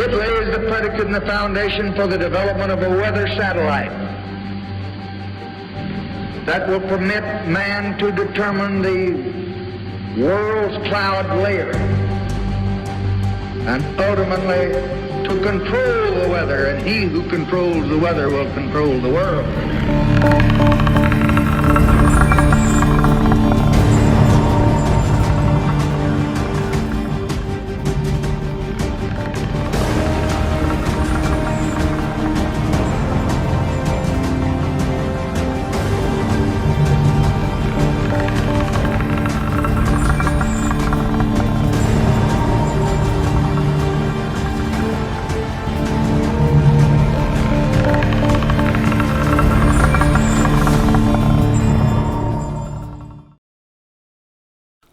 has laid the predicate and the foundation for the development of a weather satellite that will permit man to determine the world's cloud layer and ultimately to control the weather, and he who controls the weather will control the world.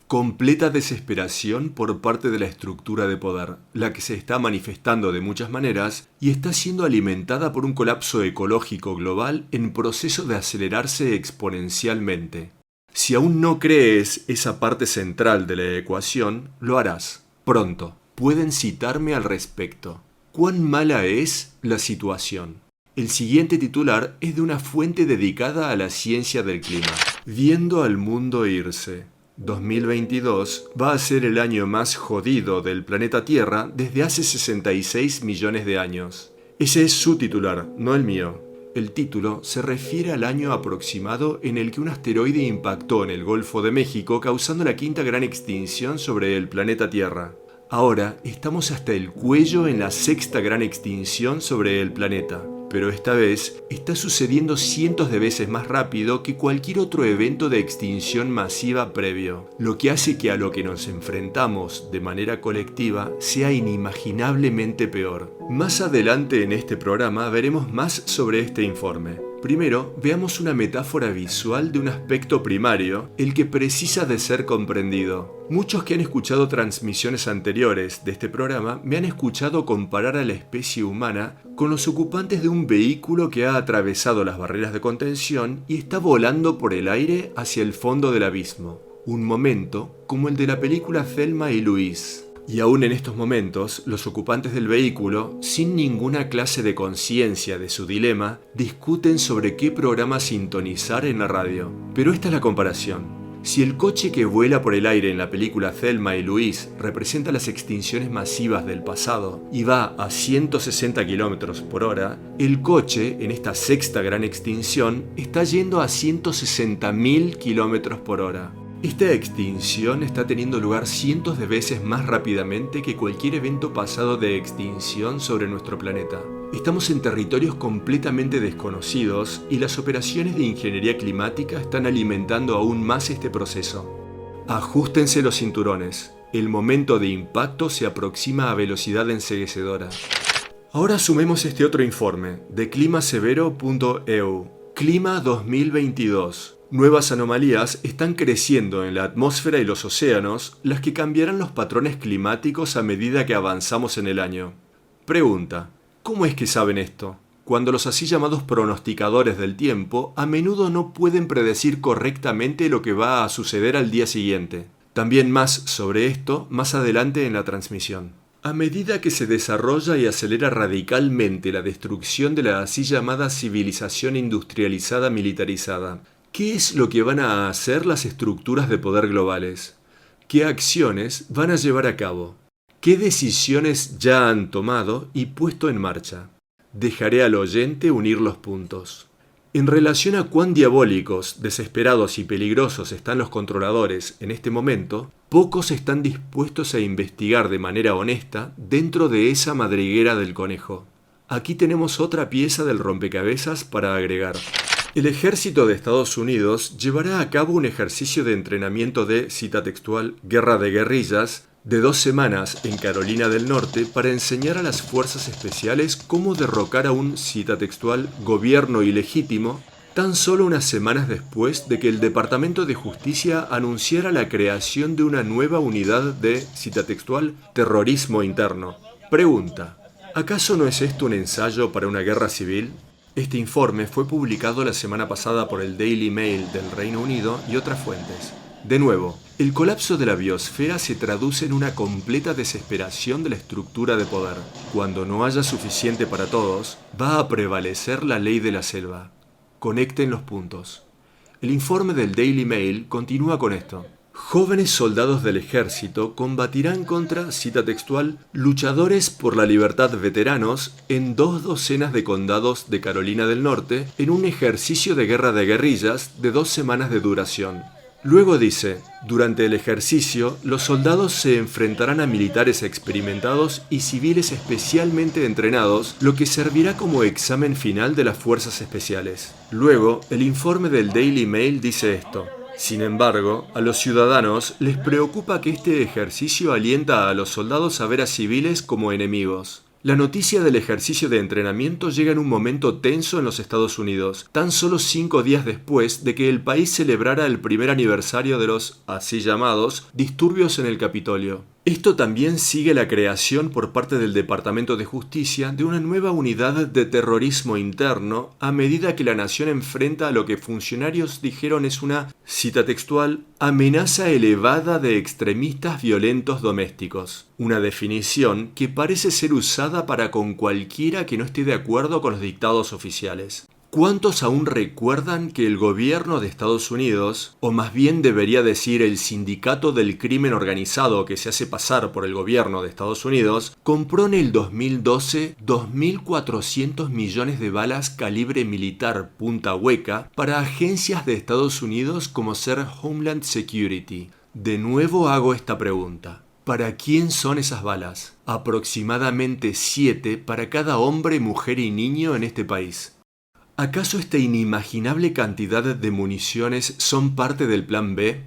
Completa desesperación por parte de la estructura de poder, la que se está manifestando de muchas maneras y está siendo alimentada por un colapso ecológico global en proceso de acelerarse exponencialmente. Si aún no crees esa parte central de la ecuación, lo harás pronto. Pueden citarme al respecto. ¿Cuán mala es la situación? El siguiente titular es de una fuente dedicada a la ciencia del clima. Viendo al mundo irse. 2022 va a ser el año más jodido del planeta Tierra desde hace 66 millones de años. Ese es su titular, no el mío. El título se refiere al año aproximado en el que un asteroide impactó en el Golfo de México, causando la quinta gran extinción sobre el planeta Tierra. Ahora estamos hasta el cuello en la sexta gran extinción sobre el planeta. Pero esta vez está sucediendo cientos de veces más rápido que cualquier otro evento de extinción masiva previo, lo que hace que a lo que nos enfrentamos de manera colectiva sea inimaginablemente peor. Más adelante en este programa veremos más sobre este informe. Primero, veamos una metáfora visual de un aspecto primario, el que precisa de ser comprendido. Muchos que han escuchado transmisiones anteriores de este programa me han escuchado comparar a la especie humana con los ocupantes de un vehículo que ha atravesado las barreras de contención y está volando por el aire hacia el fondo del abismo. Un momento como el de la película Thelma y Louise. Y aún en estos momentos, los ocupantes del vehículo, sin ninguna clase de conciencia de su dilema, discuten sobre qué programa sintonizar en la radio. Pero esta es la comparación. Si el coche que vuela por el aire en la película Thelma y Louise representa las extinciones masivas del pasado y va a 160 km por hora, el coche, en esta sexta gran extinción, está yendo a 160.000 km por hora. Esta extinción está teniendo lugar cientos de veces más rápidamente que cualquier evento pasado de extinción sobre nuestro planeta. Estamos en territorios completamente desconocidos y las operaciones de ingeniería climática están alimentando aún más este proceso. Ajustense los cinturones. El momento de impacto se aproxima a velocidad enceguecedora. Ahora sumemos este otro informe de climasevero.eu. Clima 2022. Nuevas anomalías están creciendo en la atmósfera y los océanos, las que cambiarán los patrones climáticos a medida que avanzamos en el año. Pregunta: ¿cómo es que saben esto? Cuando los así llamados pronosticadores del tiempo a menudo no pueden predecir correctamente lo que va a suceder al día siguiente. También más sobre esto más adelante en la transmisión. A medida que se desarrolla y acelera radicalmente la destrucción de la así llamada civilización industrializada militarizada, ¿qué es lo que van a hacer las estructuras de poder globales? ¿Qué acciones van a llevar a cabo? ¿Qué decisiones ya han tomado y puesto en marcha? Dejaré al oyente unir los puntos. En relación a cuán diabólicos, desesperados y peligrosos están los controladores en este momento, pocos están dispuestos a investigar de manera honesta dentro de esa madriguera del conejo. Aquí tenemos otra pieza del rompecabezas para agregar. El ejército de Estados Unidos llevará a cabo un ejercicio de entrenamiento de, cita textual, guerra de guerrillas, de 2 semanas en Carolina del Norte para enseñar a las fuerzas especiales cómo derrocar a un, cita textual, gobierno ilegítimo, tan solo unas semanas después de que el Departamento de Justicia anunciara la creación de una nueva unidad de, cita textual, terrorismo interno. Pregunta: ¿acaso no es esto un ensayo para una guerra civil? Este informe fue publicado la semana pasada por el Daily Mail del Reino Unido y otras fuentes. De nuevo, El colapso de la biosfera se traduce en una completa desesperación de la estructura de poder. Cuando no haya suficiente para todos, va a prevalecer la ley de la selva. Conecten los puntos. El informe del Daily Mail continúa con esto. Jóvenes soldados del ejército combatirán contra, cita textual, luchadores por la libertad veteranos en 2 docenas de condados de Carolina del Norte en un ejercicio de guerra de guerrillas de 2 semanas de duración. Luego dice, durante el ejercicio, los soldados se enfrentarán a militares experimentados y civiles especialmente entrenados, lo que servirá como examen final de las fuerzas especiales. Luego, el informe del Daily Mail dice esto. Sin embargo, a los ciudadanos les preocupa que este ejercicio alienta a los soldados a ver a civiles como enemigos. La noticia del ejercicio de entrenamiento llega en un momento tenso en los Estados Unidos, tan solo 5 días después de que el país celebrara el primer aniversario de los, así llamados, disturbios en el Capitolio. Esto también sigue la creación por parte del Departamento de Justicia de una nueva unidad de terrorismo interno a medida que la nación enfrenta a lo que funcionarios dijeron es una, cita textual, amenaza elevada de extremistas violentos domésticos. Una definición que parece ser usada para con cualquiera que no esté de acuerdo con los dictados oficiales. ¿Cuántos aún recuerdan que el gobierno de Estados Unidos, o más bien debería decir el sindicato del crimen organizado que se hace pasar por el gobierno de Estados Unidos, compró en el 2012 2.400 millones de balas calibre militar punta hueca para agencias de Estados Unidos como ser Homeland Security? De nuevo hago esta pregunta. ¿Para quién son esas balas? Aproximadamente 7 para cada hombre, mujer y niño en este país. ¿Acaso esta inimaginable cantidad de municiones son parte del plan B?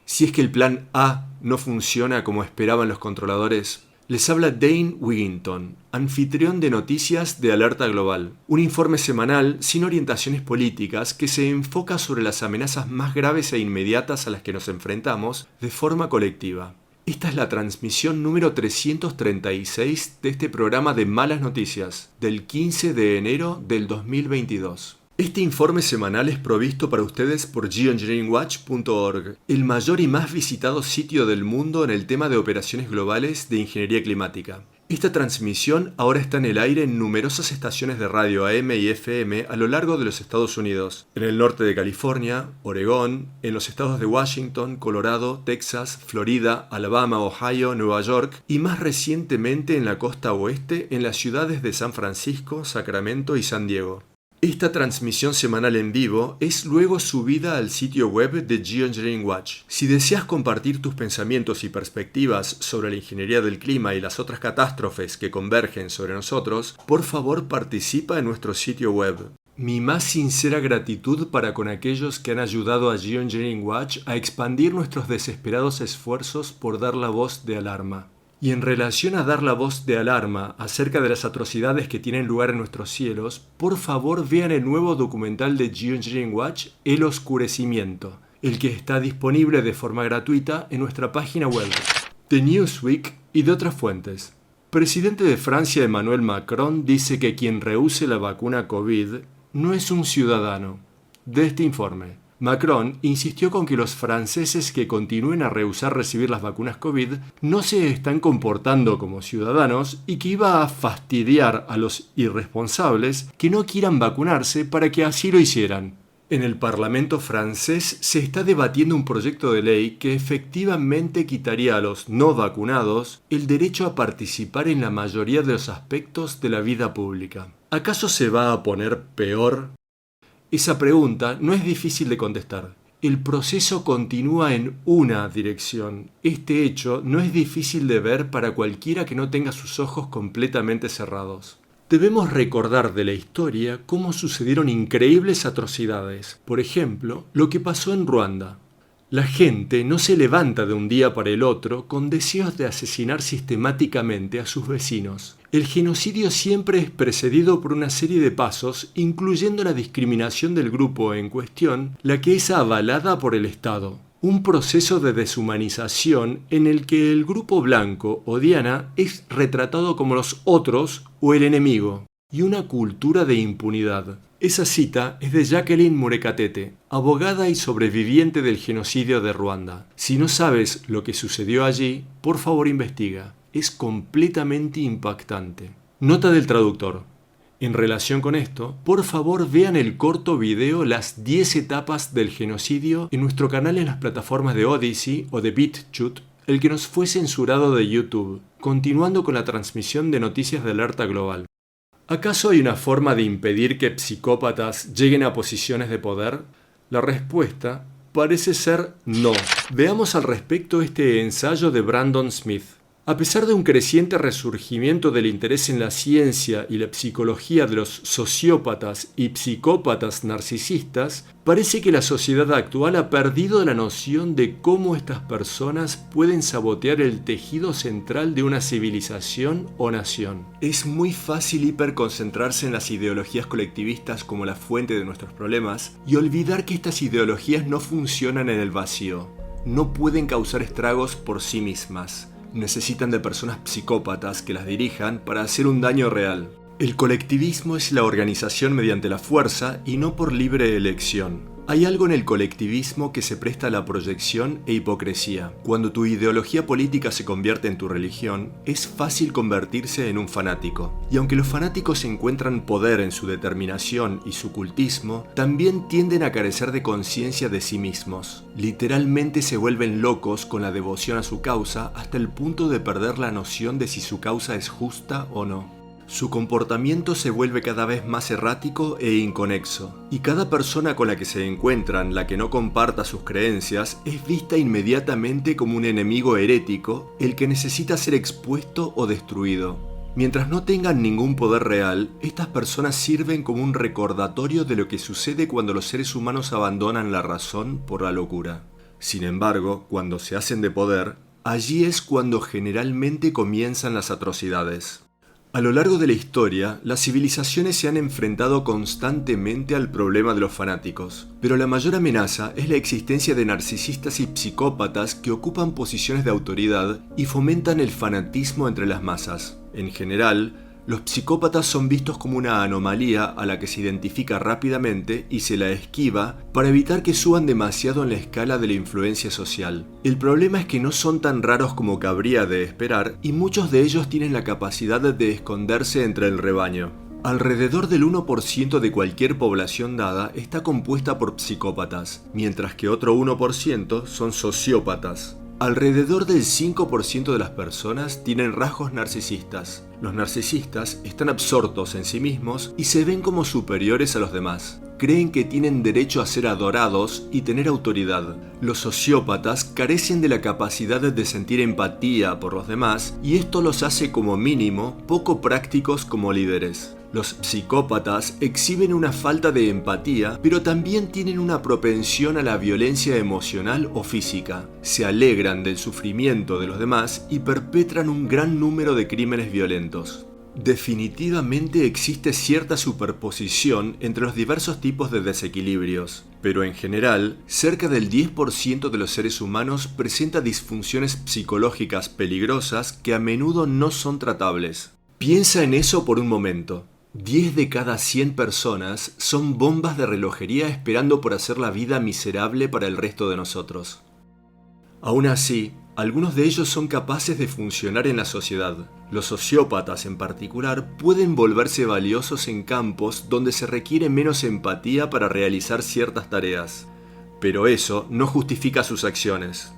Si es que el plan A no funciona como esperaban los controladores. Les habla Dane Wigington, anfitrión de Noticias de Alerta Global, un informe semanal sin orientaciones políticas que se enfoca sobre las amenazas más graves e inmediatas a las que nos enfrentamos de forma colectiva. Esta es la transmisión número 336 de este programa de Malas Noticias, del 15 de enero del 2022. Este informe semanal es provisto para ustedes por geoengineeringwatch.org, el mayor y más visitado sitio del mundo en el tema de operaciones globales de ingeniería climática. Esta transmisión ahora está en el aire en numerosas estaciones de radio AM y FM a lo largo de los Estados Unidos, en el norte de California, Oregón, en los estados de Washington, Colorado, Texas, Florida, Alabama, Ohio, Nueva York y más recientemente en la costa oeste en las ciudades de San Francisco, Sacramento y San Diego. Esta transmisión semanal en vivo es luego subida al sitio web de Geoengineering Watch. Si deseas compartir tus pensamientos y perspectivas sobre la ingeniería del clima y las otras catástrofes que convergen sobre nosotros, por favor participa en nuestro sitio web. Mi más sincera gratitud para con aquellos que han ayudado a Geoengineering Watch a expandir nuestros desesperados esfuerzos por dar la voz de alarma. Y en relación a dar la voz de alarma acerca de las atrocidades que tienen lugar en nuestros cielos, por favor vean el nuevo documental de Geoengineering Watch, El Oscurecimiento, el que está disponible de forma gratuita en nuestra página web, de Newsweek y de otras fuentes. Presidente de Francia Emmanuel Macron dice que quien rehúse la vacuna COVID no es un ciudadano. De este informe. Macron insistió con que los franceses que continúen a rehusar recibir las vacunas COVID no se están comportando como ciudadanos y que iba a fastidiar a los irresponsables que no quieran vacunarse para que así lo hicieran. En el Parlamento francés se está debatiendo un proyecto de ley que efectivamente quitaría a los no vacunados el derecho a participar en la mayoría de los aspectos de la vida pública. ¿Acaso se va a poner peor? Esa pregunta no es difícil de contestar. El proceso continúa en una dirección. Este hecho no es difícil de ver para cualquiera que no tenga sus ojos completamente cerrados. Debemos recordar de la historia cómo sucedieron increíbles atrocidades. Por ejemplo, lo que pasó en Ruanda. La gente no se levanta de un día para el otro con deseos de asesinar sistemáticamente a sus vecinos. El genocidio siempre es precedido por una serie de pasos, incluyendo la discriminación del grupo en cuestión, la que es avalada por el Estado. Un proceso de deshumanización en el que el grupo blanco o diana es retratado como los otros o el enemigo. y una cultura de impunidad. Esa cita es de Jacqueline Murekatete, abogada y sobreviviente del genocidio de Ruanda. Si no sabes lo que sucedió allí, por favor investiga. Es completamente impactante. Nota del traductor. En relación con esto, por favor vean el corto video Las 10 etapas del genocidio en nuestro canal en las plataformas de Odyssey o de BitChute, el que nos fue censurado de YouTube, continuando con la transmisión de noticias de alerta global. ¿Acaso hay una forma de impedir que psicópatas lleguen a posiciones de poder? La respuesta parece ser no. Veamos al respecto este ensayo de Brandon Smith. A pesar de un creciente resurgimiento del interés en la ciencia y la psicología de los sociópatas y psicópatas narcisistas, parece que la sociedad actual ha perdido la noción de cómo estas personas pueden sabotear el tejido central de una civilización o nación. Es muy fácil hiperconcentrarse en las ideologías colectivistas como la fuente de nuestros problemas y olvidar que estas ideologías no funcionan en el vacío. No pueden causar estragos por sí mismas. Necesitan de personas psicópatas que las dirijan para hacer un daño real. El colectivismo es la organización mediante la fuerza y no por libre elección. Hay algo en el colectivismo que se presta a la proyección e hipocresía. Cuando tu ideología política se convierte en tu religión, es fácil convertirse en un fanático. Y aunque los fanáticos encuentran poder en su determinación y su cultismo, también tienden a carecer de conciencia de sí mismos. Literalmente se vuelven locos con la devoción a su causa hasta el punto de perder la noción de si su causa es justa o no. Su comportamiento se vuelve cada vez más errático e inconexo, y cada persona con la que se encuentran, la que no comparta sus creencias, es vista inmediatamente como un enemigo herético, el que necesita ser expuesto o destruido. Mientras no tengan ningún poder real, estas personas sirven como un recordatorio de lo que sucede cuando los seres humanos abandonan la razón por la locura. Sin embargo, cuando se hacen de poder, allí es cuando generalmente comienzan las atrocidades. A lo largo de la historia, las civilizaciones se han enfrentado constantemente al problema de los fanáticos, pero la mayor amenaza es la existencia de narcisistas y psicópatas que ocupan posiciones de autoridad y fomentan el fanatismo entre las masas. En general, los psicópatas son vistos como una anomalía a la que se identifica rápidamente y se la esquiva para evitar que suban demasiado en la escala de la influencia social. El problema es que no son tan raros como cabría de esperar y muchos de ellos tienen la capacidad de esconderse entre el rebaño. Alrededor del 1% de cualquier población dada está compuesta por psicópatas, mientras que otro 1% son sociópatas. Alrededor del 5% de las personas tienen rasgos narcisistas. Los narcisistas están absortos en sí mismos y se ven como superiores a los demás. Creen que tienen derecho a ser adorados y tener autoridad. Los sociópatas carecen de la capacidad de sentir empatía por los demás y esto los hace como mínimo poco prácticos como líderes. Los psicópatas exhiben una falta de empatía, pero también tienen una propensión a la violencia emocional o física. Se alegran del sufrimiento de los demás y perpetran un gran número de crímenes violentos. Definitivamente existe cierta superposición entre los diversos tipos de desequilibrios, pero en general, cerca del 10% de los seres humanos presenta disfunciones psicológicas peligrosas que a menudo no son tratables. Piensa en eso por un momento. 10 de cada 100 personas son bombas de relojería esperando por hacer la vida miserable para el resto de nosotros. Aún así, algunos de ellos son capaces de funcionar en la sociedad. Los sociópatas en particular pueden volverse valiosos en campos donde se requiere menos empatía para realizar ciertas tareas. Pero eso no justifica sus acciones.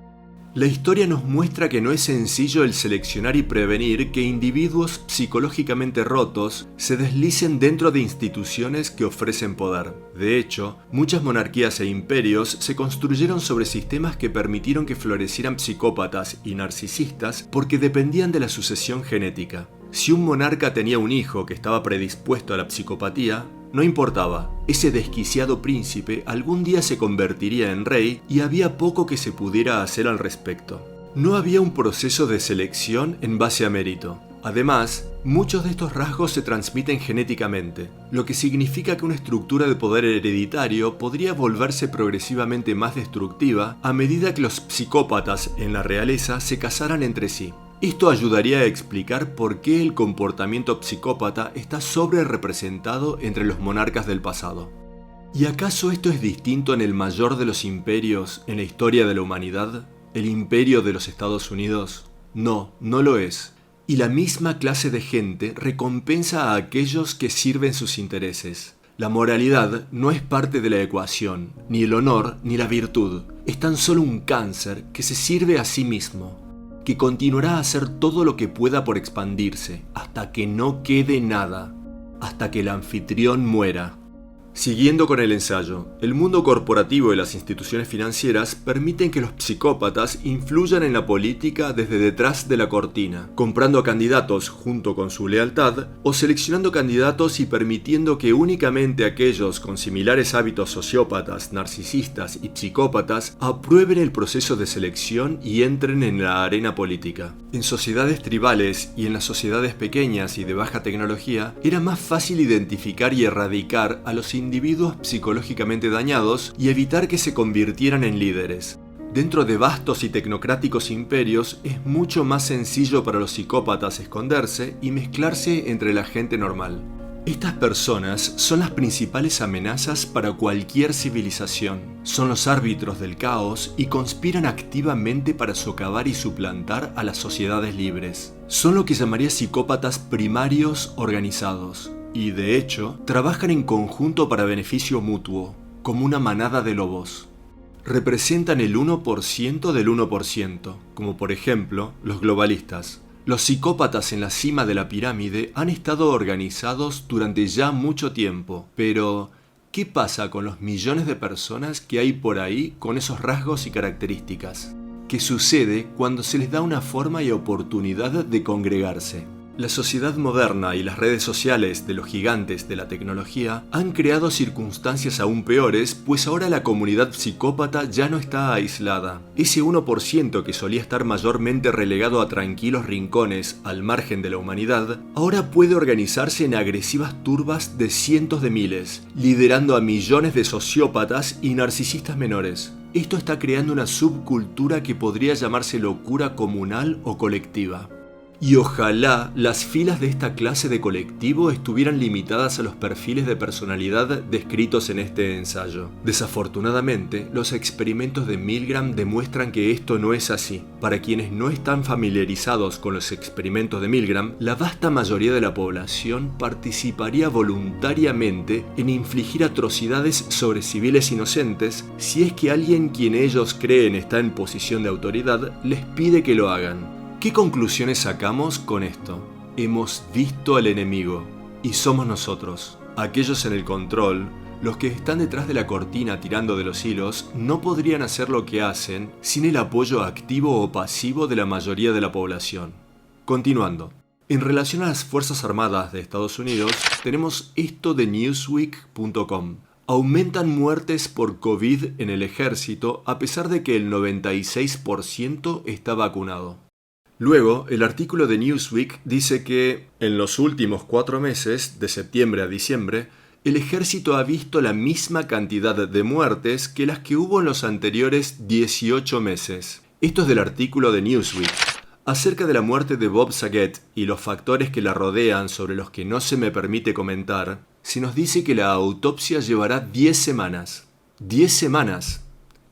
La historia nos muestra que no es sencillo el seleccionar y prevenir que individuos psicológicamente rotos se deslicen dentro de instituciones que ofrecen poder. De hecho, muchas monarquías e imperios se construyeron sobre sistemas que permitieron que florecieran psicópatas y narcisistas porque dependían de la sucesión genética. Si un monarca tenía un hijo que estaba predispuesto a la psicopatía, no importaba, ese desquiciado príncipe algún día se convertiría en rey y había poco que se pudiera hacer al respecto. No había un proceso de selección en base a mérito. Además, muchos de estos rasgos se transmiten genéticamente, lo que significa que una estructura de poder hereditario podría volverse progresivamente más destructiva a medida que los psicópatas en la realeza se casaran entre sí. Esto ayudaría a explicar por qué el comportamiento psicópata está sobre representado entre los monarcas del pasado. ¿Y acaso esto es distinto en el mayor de los imperios en la historia de la humanidad? ¿El imperio de los Estados Unidos? No, no lo es. Y la misma clase de gente recompensa a aquellos que sirven sus intereses. La moralidad no es parte de la ecuación, ni el honor ni la virtud. Es tan solo un cáncer que se sirve a sí mismo, que continuará a hacer todo lo que pueda por expandirse, hasta que no quede nada, hasta que el anfitrión muera. Siguiendo con el ensayo, el mundo corporativo y las instituciones financieras permiten que los psicópatas influyan en la política desde detrás de la cortina, comprando a candidatos junto con su lealtad o seleccionando candidatos y permitiendo que únicamente aquellos con similares hábitos sociópatas, narcisistas y psicópatas aprueben el proceso de selección y entren en la arena política. En sociedades tribales y en las sociedades pequeñas y de baja tecnología, era más fácil identificar y erradicar a los individuos psicológicamente dañados y evitar que se convirtieran en líderes. Dentro de vastos y tecnocráticos imperios es mucho más sencillo para los psicópatas esconderse y mezclarse entre la gente normal. Estas personas son las principales amenazas para cualquier civilización. Son los árbitros del caos y conspiran activamente para socavar y suplantar a las sociedades libres. Son lo que llamaría psicópatas primarios organizados. Y de hecho, trabajan en conjunto para beneficio mutuo, como una manada de lobos. Representan el 1% del 1%, como por ejemplo los globalistas. Los psicópatas en la cima de la pirámide han estado organizados durante ya mucho tiempo, pero ¿qué pasa con los millones de personas que hay por ahí con esos rasgos y características? ¿Qué sucede cuando se les da una forma y oportunidad de congregarse? La sociedad moderna y las redes sociales de los gigantes de la tecnología han creado circunstancias aún peores, pues ahora la comunidad psicópata ya no está aislada. Ese 1% que solía estar mayormente relegado a tranquilos rincones al margen de la humanidad, ahora puede organizarse en agresivas turbas de cientos de miles, liderando a millones de sociópatas y narcisistas menores. Esto está creando una subcultura que podría llamarse locura comunal o colectiva. Y ojalá las filas de esta clase de colectivo estuvieran limitadas a los perfiles de personalidad descritos en este ensayo. Desafortunadamente, los experimentos de Milgram demuestran que esto no es así. Para quienes no están familiarizados con los experimentos de Milgram, la vasta mayoría de la población participaría voluntariamente en infligir atrocidades sobre civiles inocentes si es que alguien quien ellos creen está en posición de autoridad les pide que lo hagan. ¿Qué conclusiones sacamos con esto? Hemos visto al enemigo y somos nosotros. Aquellos en el control, los que están detrás de la cortina tirando de los hilos, no podrían hacer lo que hacen sin el apoyo activo o pasivo de la mayoría de la población. Continuando. En relación a las Fuerzas Armadas de Estados Unidos, tenemos esto de Newsweek.com. Aumentan muertes por COVID en el ejército a pesar de que el 96% está vacunado. Luego, el artículo de Newsweek dice que en los últimos 4 meses, de septiembre a diciembre, el ejército ha visto la misma cantidad de muertes que las que hubo en los anteriores 18 meses. Esto es del artículo de Newsweek. Acerca de la muerte de Bob Saget y los factores que la rodean sobre los que no se me permite comentar, se nos dice que la autopsia llevará 10 semanas. ¡10 semanas!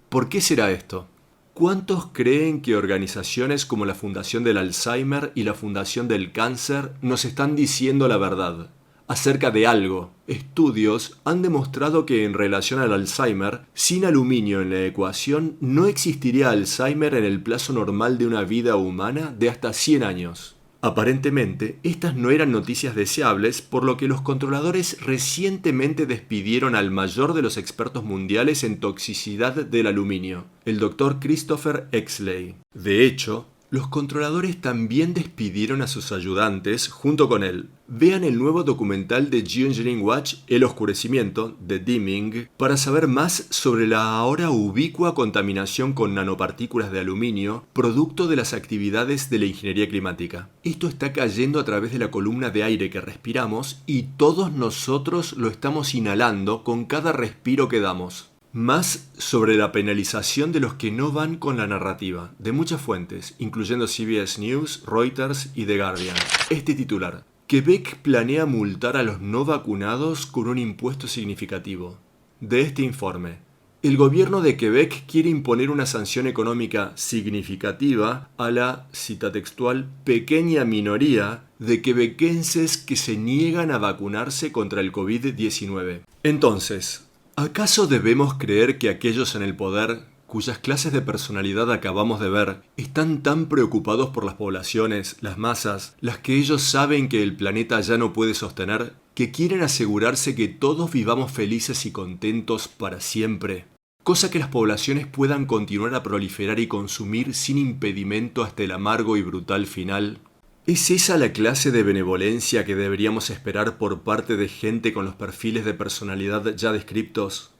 ¿Por qué será esto? ¿Cuántos creen que organizaciones como la Fundación del Alzheimer y la Fundación del Cáncer nos están diciendo la verdad acerca de algo? Estudios han demostrado que en relación al Alzheimer, sin aluminio en la ecuación, no existiría Alzheimer en el plazo normal de una vida humana de hasta 100 años. Aparentemente, estas no eran noticias deseables, por lo que los controladores recientemente despidieron al mayor de los expertos mundiales en toxicidad del aluminio, el Dr. Christopher Exley. De hecho, los controladores también despidieron a sus ayudantes junto con él. Vean el nuevo documental de Geoengineering Watch, El Oscurecimiento, de Dimming, para saber más sobre la ahora ubicua contaminación con nanopartículas de aluminio, producto de las actividades de la ingeniería climática. Esto está cayendo a través de la columna de aire que respiramos y todos nosotros lo estamos inhalando con cada respiro que damos. Más sobre la penalización de los que no van con la narrativa, de muchas fuentes, incluyendo CBS News, Reuters y The Guardian. Este titular: Quebec planea multar a los no vacunados con un impuesto significativo. De este informe: el gobierno de Quebec quiere imponer una sanción económica significativa a la, cita textual, pequeña minoría de quebequenses que se niegan a vacunarse contra el COVID-19. Entonces, ¿acaso debemos creer que aquellos en el poder, cuyas clases de personalidad acabamos de ver, están tan preocupados por las poblaciones, las masas, las que ellos saben que el planeta ya no puede sostener, que quieren asegurarse que todos vivamos felices y contentos para siempre? Cosa que las poblaciones puedan continuar a proliferar y consumir sin impedimento hasta el amargo y brutal final. ¿Es esa la clase de benevolencia que deberíamos esperar por parte de gente con los perfiles de personalidad ya descriptos?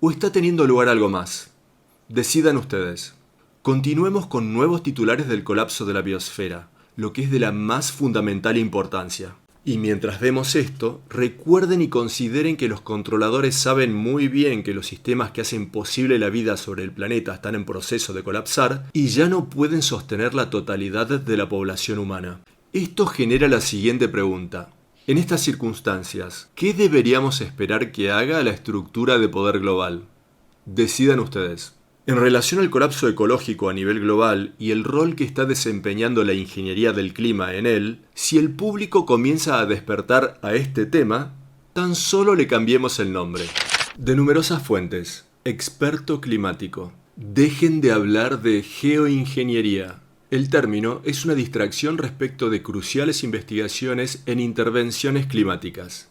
¿O está teniendo lugar algo más? Decidan ustedes. Continuemos con nuevos titulares del colapso de la biosfera, lo que es de la más fundamental importancia. Y mientras vemos esto, recuerden y consideren que los controladores saben muy bien que los sistemas que hacen posible la vida sobre el planeta están en proceso de colapsar y ya no pueden sostener la totalidad de la población humana. Esto genera la siguiente pregunta. En estas circunstancias, ¿qué deberíamos esperar que haga la estructura de poder global? Decidan ustedes. En relación al colapso ecológico a nivel global y el rol que está desempeñando la ingeniería del clima en él, si el público comienza a despertar a este tema, tan solo le cambiemos el nombre. De numerosas fuentes, experto climático. Dejen de hablar de geoingeniería. El término es una distracción respecto de cruciales investigaciones en intervenciones climáticas.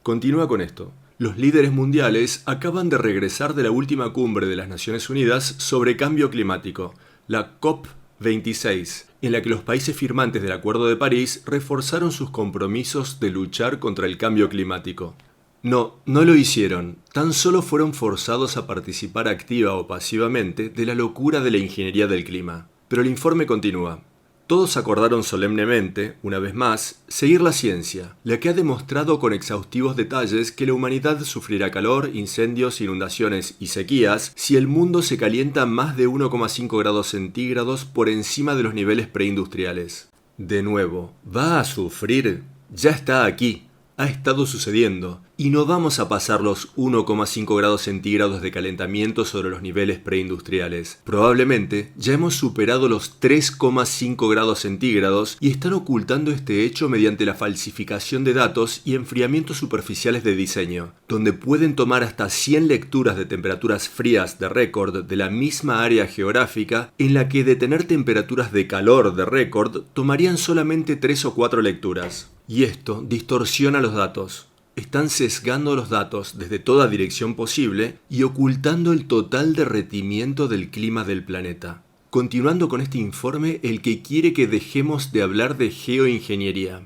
Continúa con esto. Los líderes mundiales acaban de regresar de la última cumbre de las Naciones Unidas sobre cambio climático, la COP26, en la que los países firmantes del Acuerdo de París reforzaron sus compromisos de luchar contra el cambio climático. No lo hicieron, tan solo fueron forzados a participar activa o pasivamente de la locura de la ingeniería del clima. Pero el informe continúa. Todos acordaron solemnemente, una vez más, seguir la ciencia, la que ha demostrado con exhaustivos detalles que la humanidad sufrirá calor, incendios, inundaciones y sequías si el mundo se calienta más de 1,5 grados centígrados por encima de los niveles preindustriales. De nuevo, ¿va a sufrir? Ya está aquí. Ha estado sucediendo, y no vamos a pasar los 1,5 grados centígrados de calentamiento sobre los niveles preindustriales. Probablemente ya hemos superado los 3,5 grados centígrados y están ocultando este hecho mediante la falsificación de datos y enfriamientos superficiales de diseño, donde pueden tomar hasta 100 lecturas de temperaturas frías de récord de la misma área geográfica en la que de tener temperaturas de calor de récord tomarían solamente 3 o 4 lecturas. Y esto distorsiona los datos. Están sesgando los datos desde toda dirección posible y ocultando el total derretimiento del clima del planeta. Continuando con este informe, el que quiere que dejemos de hablar de geoingeniería.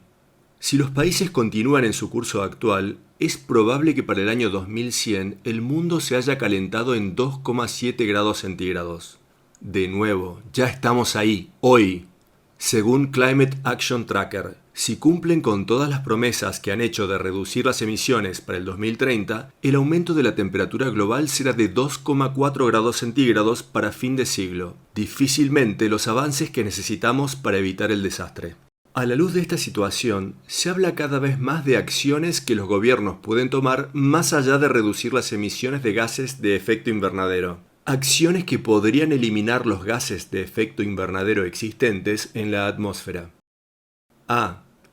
Si los países continúan en su curso actual, es probable que para el año 2100 el mundo se haya calentado en 2,7 grados centígrados. De nuevo, ya estamos ahí, hoy. Según Climate Action Tracker, si cumplen con todas las promesas que han hecho de reducir las emisiones para el 2030, el aumento de la temperatura global será de 2,4 grados centígrados para fin de siglo. Difícilmente los avances que necesitamos para evitar el desastre. A la luz de esta situación, se habla cada vez más de acciones que los gobiernos pueden tomar más allá de reducir las emisiones de gases de efecto invernadero. Acciones que podrían eliminar los gases de efecto invernadero existentes en la atmósfera.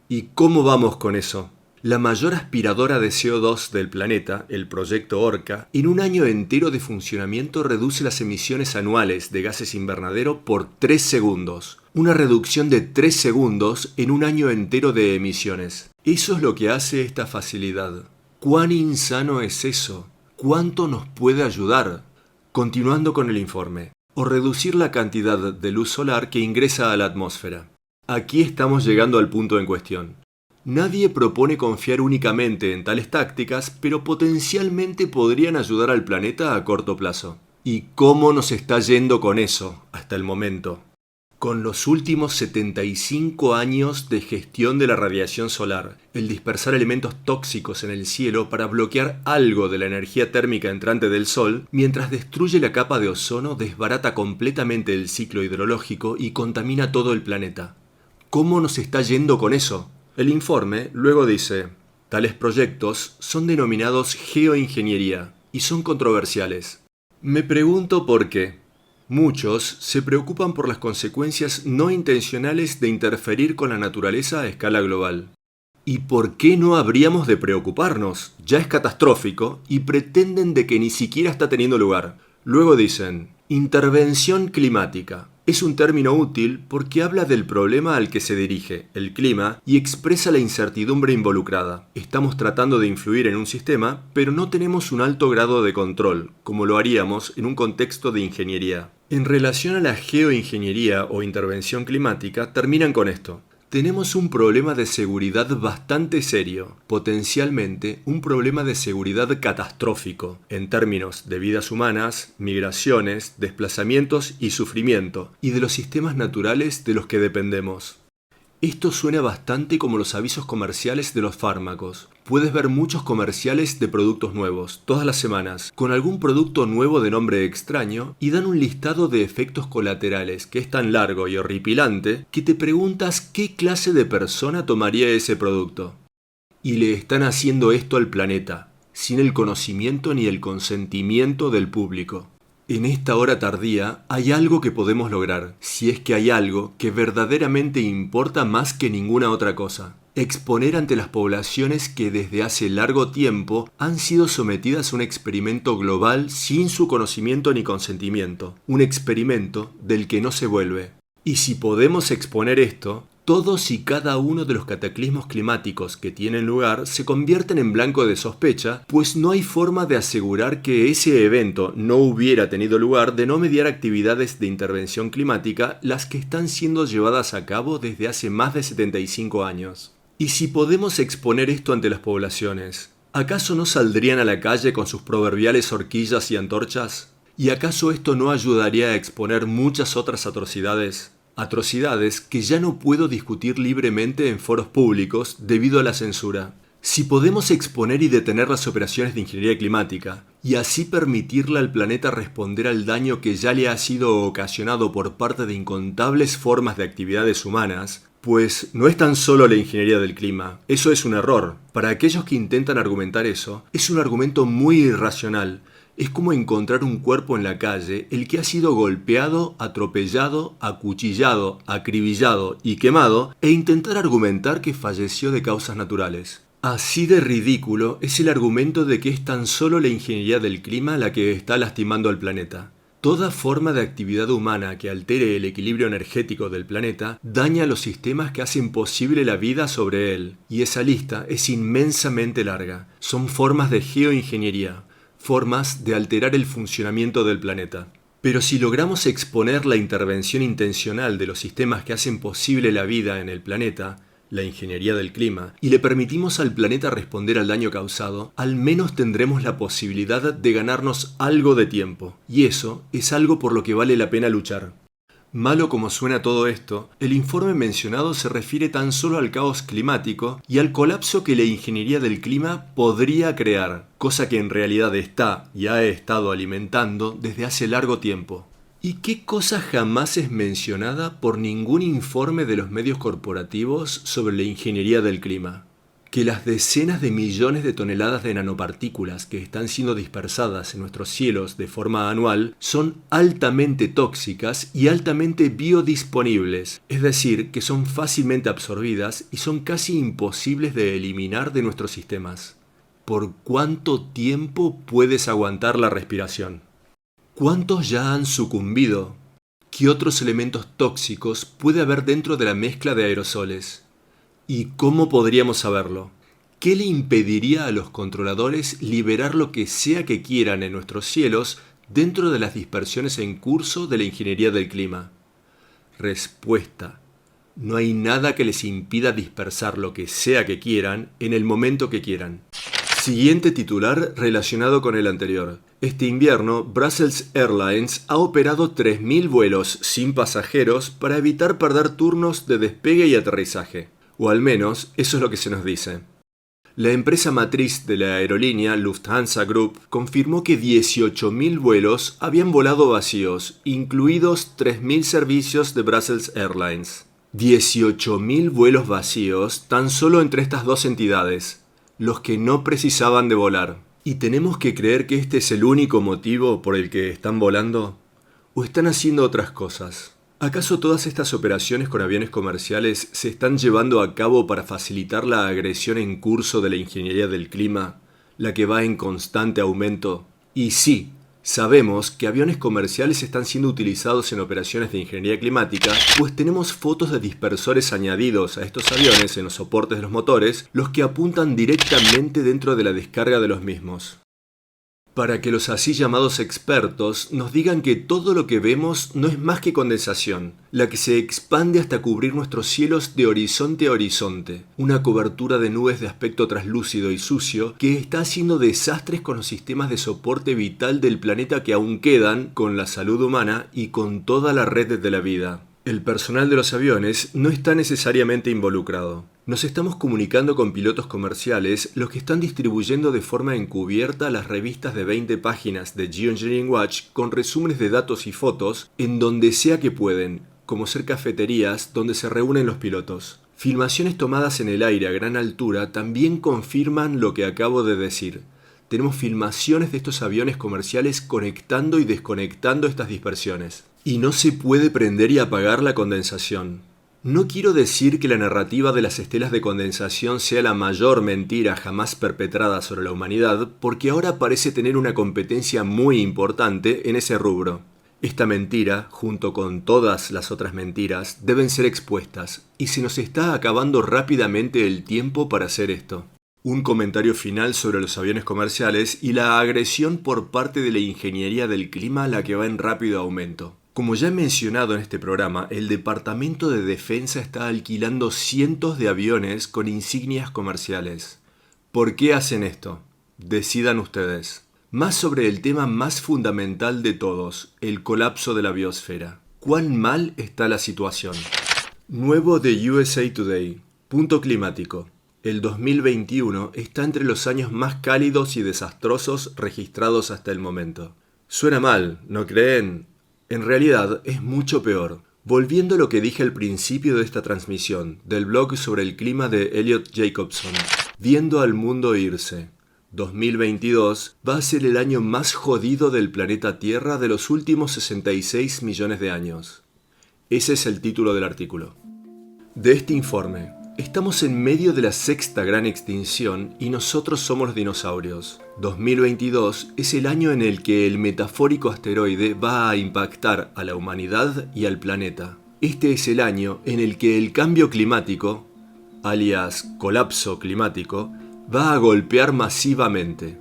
¿Y cómo vamos con eso? La mayor aspiradora de CO2 del planeta, el proyecto Orca, en un año entero de funcionamiento reduce las emisiones anuales de gases invernadero por 3 segundos. Una reducción de 3 segundos en un año entero de emisiones. Eso es lo que hace esta facilidad. ¿Cuán insano es eso? ¿Cuánto nos puede ayudar? Continuando con el informe. O reducir la cantidad de luz solar que ingresa a la atmósfera. Aquí estamos llegando al punto en cuestión. Nadie propone confiar únicamente en tales tácticas, pero potencialmente podrían ayudar al planeta a corto plazo. ¿Y cómo nos está yendo con eso hasta el momento? Con los últimos 75 años de gestión de la radiación solar, el dispersar elementos tóxicos en el cielo para bloquear algo de la energía térmica entrante del Sol, mientras destruye la capa de ozono, desbarata completamente el ciclo hidrológico y contamina todo el planeta. ¿Cómo nos está yendo con eso? El informe luego dice: tales proyectos son denominados geoingeniería y son controversiales. Me pregunto por qué. Muchos se preocupan por las consecuencias no intencionales de interferir con la naturaleza a escala global. ¿Y por qué no habríamos de preocuparnos? Ya es catastrófico y pretenden de que ni siquiera está teniendo lugar. Luego dicen: intervención climática. Es un término útil porque habla del problema al que se dirige, el clima, y expresa la incertidumbre involucrada. Estamos tratando de influir en un sistema, pero no tenemos un alto grado de control, como lo haríamos en un contexto de ingeniería. En relación a la geoingeniería o intervención climática, terminan con esto. Tenemos un problema de seguridad bastante serio, potencialmente un problema de seguridad catastrófico, en términos de vidas humanas, migraciones, desplazamientos y sufrimiento, y de los sistemas naturales de los que dependemos. Esto suena bastante como los avisos comerciales de los fármacos. Puedes ver muchos comerciales de productos nuevos, todas las semanas, con algún producto nuevo de nombre extraño, y dan un listado de efectos colaterales que es tan largo y horripilante que te preguntas qué clase de persona tomaría ese producto. Y le están haciendo esto al planeta, sin el conocimiento ni el consentimiento del público. En esta hora tardía hay algo que podemos lograr, si es que hay algo que verdaderamente importa más que ninguna otra cosa. Exponer ante las poblaciones que desde hace largo tiempo han sido sometidas a un experimento global sin su conocimiento ni consentimiento. Un experimento del que no se vuelve. Y si podemos exponer esto, todos y cada uno de los cataclismos climáticos que tienen lugar se convierten en blanco de sospecha, pues no hay forma de asegurar que ese evento no hubiera tenido lugar de no mediar actividades de intervención climática, las que están siendo llevadas a cabo desde hace más de 75 años. Y si podemos exponer esto ante las poblaciones, ¿acaso no saldrían a la calle con sus proverbiales horquillas y antorchas? ¿Y acaso esto no ayudaría a exponer muchas otras atrocidades? Atrocidades que ya no puedo discutir libremente en foros públicos debido a la censura. Si podemos exponer y detener las operaciones de ingeniería climática, y así permitirle al planeta responder al daño que ya le ha sido ocasionado por parte de incontables formas de actividades humanas, pues no es tan solo la ingeniería del clima, eso es un error. Para aquellos que intentan argumentar eso, es un argumento muy irracional. Es como encontrar un cuerpo en la calle, el que ha sido golpeado, atropellado, acuchillado, acribillado y quemado, e intentar argumentar que falleció de causas naturales. Así de ridículo es el argumento de que es tan solo la ingeniería del clima la que está lastimando al planeta. Toda forma de actividad humana que altere el equilibrio energético del planeta daña los sistemas que hacen posible la vida sobre él, y esa lista es inmensamente larga. Son formas de geoingeniería. Formas de alterar el funcionamiento del planeta. Pero si logramos exponer la intervención intencional de los sistemas que hacen posible la vida en el planeta, la ingeniería del clima, y le permitimos al planeta responder al daño causado, al menos tendremos la posibilidad de ganarnos algo de tiempo. Y eso es algo por lo que vale la pena luchar. Malo como suena todo esto, el informe mencionado se refiere tan solo al caos climático y al colapso que la ingeniería del clima podría crear, cosa que en realidad está y ha estado alimentando desde hace largo tiempo. ¿Y qué cosa jamás es mencionada por ningún informe de los medios corporativos sobre la ingeniería del clima? Que las decenas de millones de toneladas de nanopartículas que están siendo dispersadas en nuestros cielos de forma anual son altamente tóxicas y altamente biodisponibles, es decir, que son fácilmente absorbidas y son casi imposibles de eliminar de nuestros sistemas. ¿Por cuánto tiempo puedes aguantar la respiración? ¿Cuántos ya han sucumbido? ¿Qué otros elementos tóxicos puede haber dentro de la mezcla de aerosoles? ¿Y cómo podríamos saberlo? ¿Qué le impediría a los controladores liberar lo que sea que quieran en nuestros cielos dentro de las dispersiones en curso de la ingeniería del clima? Respuesta: no hay nada que les impida dispersar lo que sea que quieran en el momento que quieran. Siguiente titular relacionado con el anterior. Este invierno, Brussels Airlines ha operado 3.000 vuelos sin pasajeros para evitar perder turnos de despegue y aterrizaje. O al menos, eso es lo que se nos dice. La empresa matriz de la aerolínea, Lufthansa Group, confirmó que 18.000 vuelos habían volado vacíos, incluidos 3.000 servicios de Brussels Airlines. 18.000 vuelos vacíos tan solo entre estas dos entidades, los que no precisaban de volar. ¿Y tenemos que creer que este es el único motivo por el que están volando? ¿O están haciendo otras cosas? ¿Acaso todas estas operaciones con aviones comerciales se están llevando a cabo para facilitar la agresión en curso de la ingeniería del clima, la que va en constante aumento? Y sí, sabemos que aviones comerciales están siendo utilizados en operaciones de ingeniería climática, pues tenemos fotos de dispersores añadidos a estos aviones en los soportes de los motores, los que apuntan directamente dentro de la descarga de los mismos. Para que los así llamados expertos nos digan que todo lo que vemos no es más que condensación, la que se expande hasta cubrir nuestros cielos de horizonte a horizonte, una cobertura de nubes de aspecto traslúcido y sucio que está haciendo desastres con los sistemas de soporte vital del planeta que aún quedan, con la salud humana y con toda la red de la vida. El personal de los aviones no está necesariamente involucrado. Nos estamos comunicando con pilotos comerciales, los que están distribuyendo de forma encubierta las revistas de 20 páginas de Geoengineering Watch con resúmenes de datos y fotos en donde sea que pueden, como ser cafeterías donde se reúnen los pilotos. Filmaciones tomadas en el aire a gran altura también confirman lo que acabo de decir. Tenemos filmaciones de estos aviones comerciales conectando y desconectando estas dispersiones. Y no se puede prender y apagar la condensación. No quiero decir que la narrativa de las estelas de condensación sea la mayor mentira jamás perpetrada sobre la humanidad, porque ahora parece tener una competencia muy importante en ese rubro. Esta mentira, junto con todas las otras mentiras, deben ser expuestas, y se nos está acabando rápidamente el tiempo para hacer esto. Un comentario final sobre los aviones comerciales y la agresión por parte de la ingeniería del clima a la que va en rápido aumento. Como ya he mencionado en este programa, el Departamento de Defensa está alquilando cientos de aviones con insignias comerciales. ¿Por qué hacen esto? Decidan ustedes. Más sobre el tema más fundamental de todos, el colapso de la biosfera. ¿Cuán mal está la situación? Nuevo de USA Today. Punto climático. El 2021 está entre los años más cálidos y desastrosos registrados hasta el momento. Suena mal, ¿no creen? En realidad es mucho peor. Volviendo a lo que dije al principio de esta transmisión, del blog sobre el clima de Elliot Jacobson, Viendo al mundo irse. 2022 va a ser el año más jodido del planeta Tierra de los últimos 66 millones de años. Ese es el título del artículo. De este informe, estamos en medio de la sexta gran extinción y nosotros somos los dinosaurios. 2022 es el año en el que el metafórico asteroide va a impactar a la humanidad y al planeta. Este es el año en el que el cambio climático, alias colapso climático, va a golpear masivamente.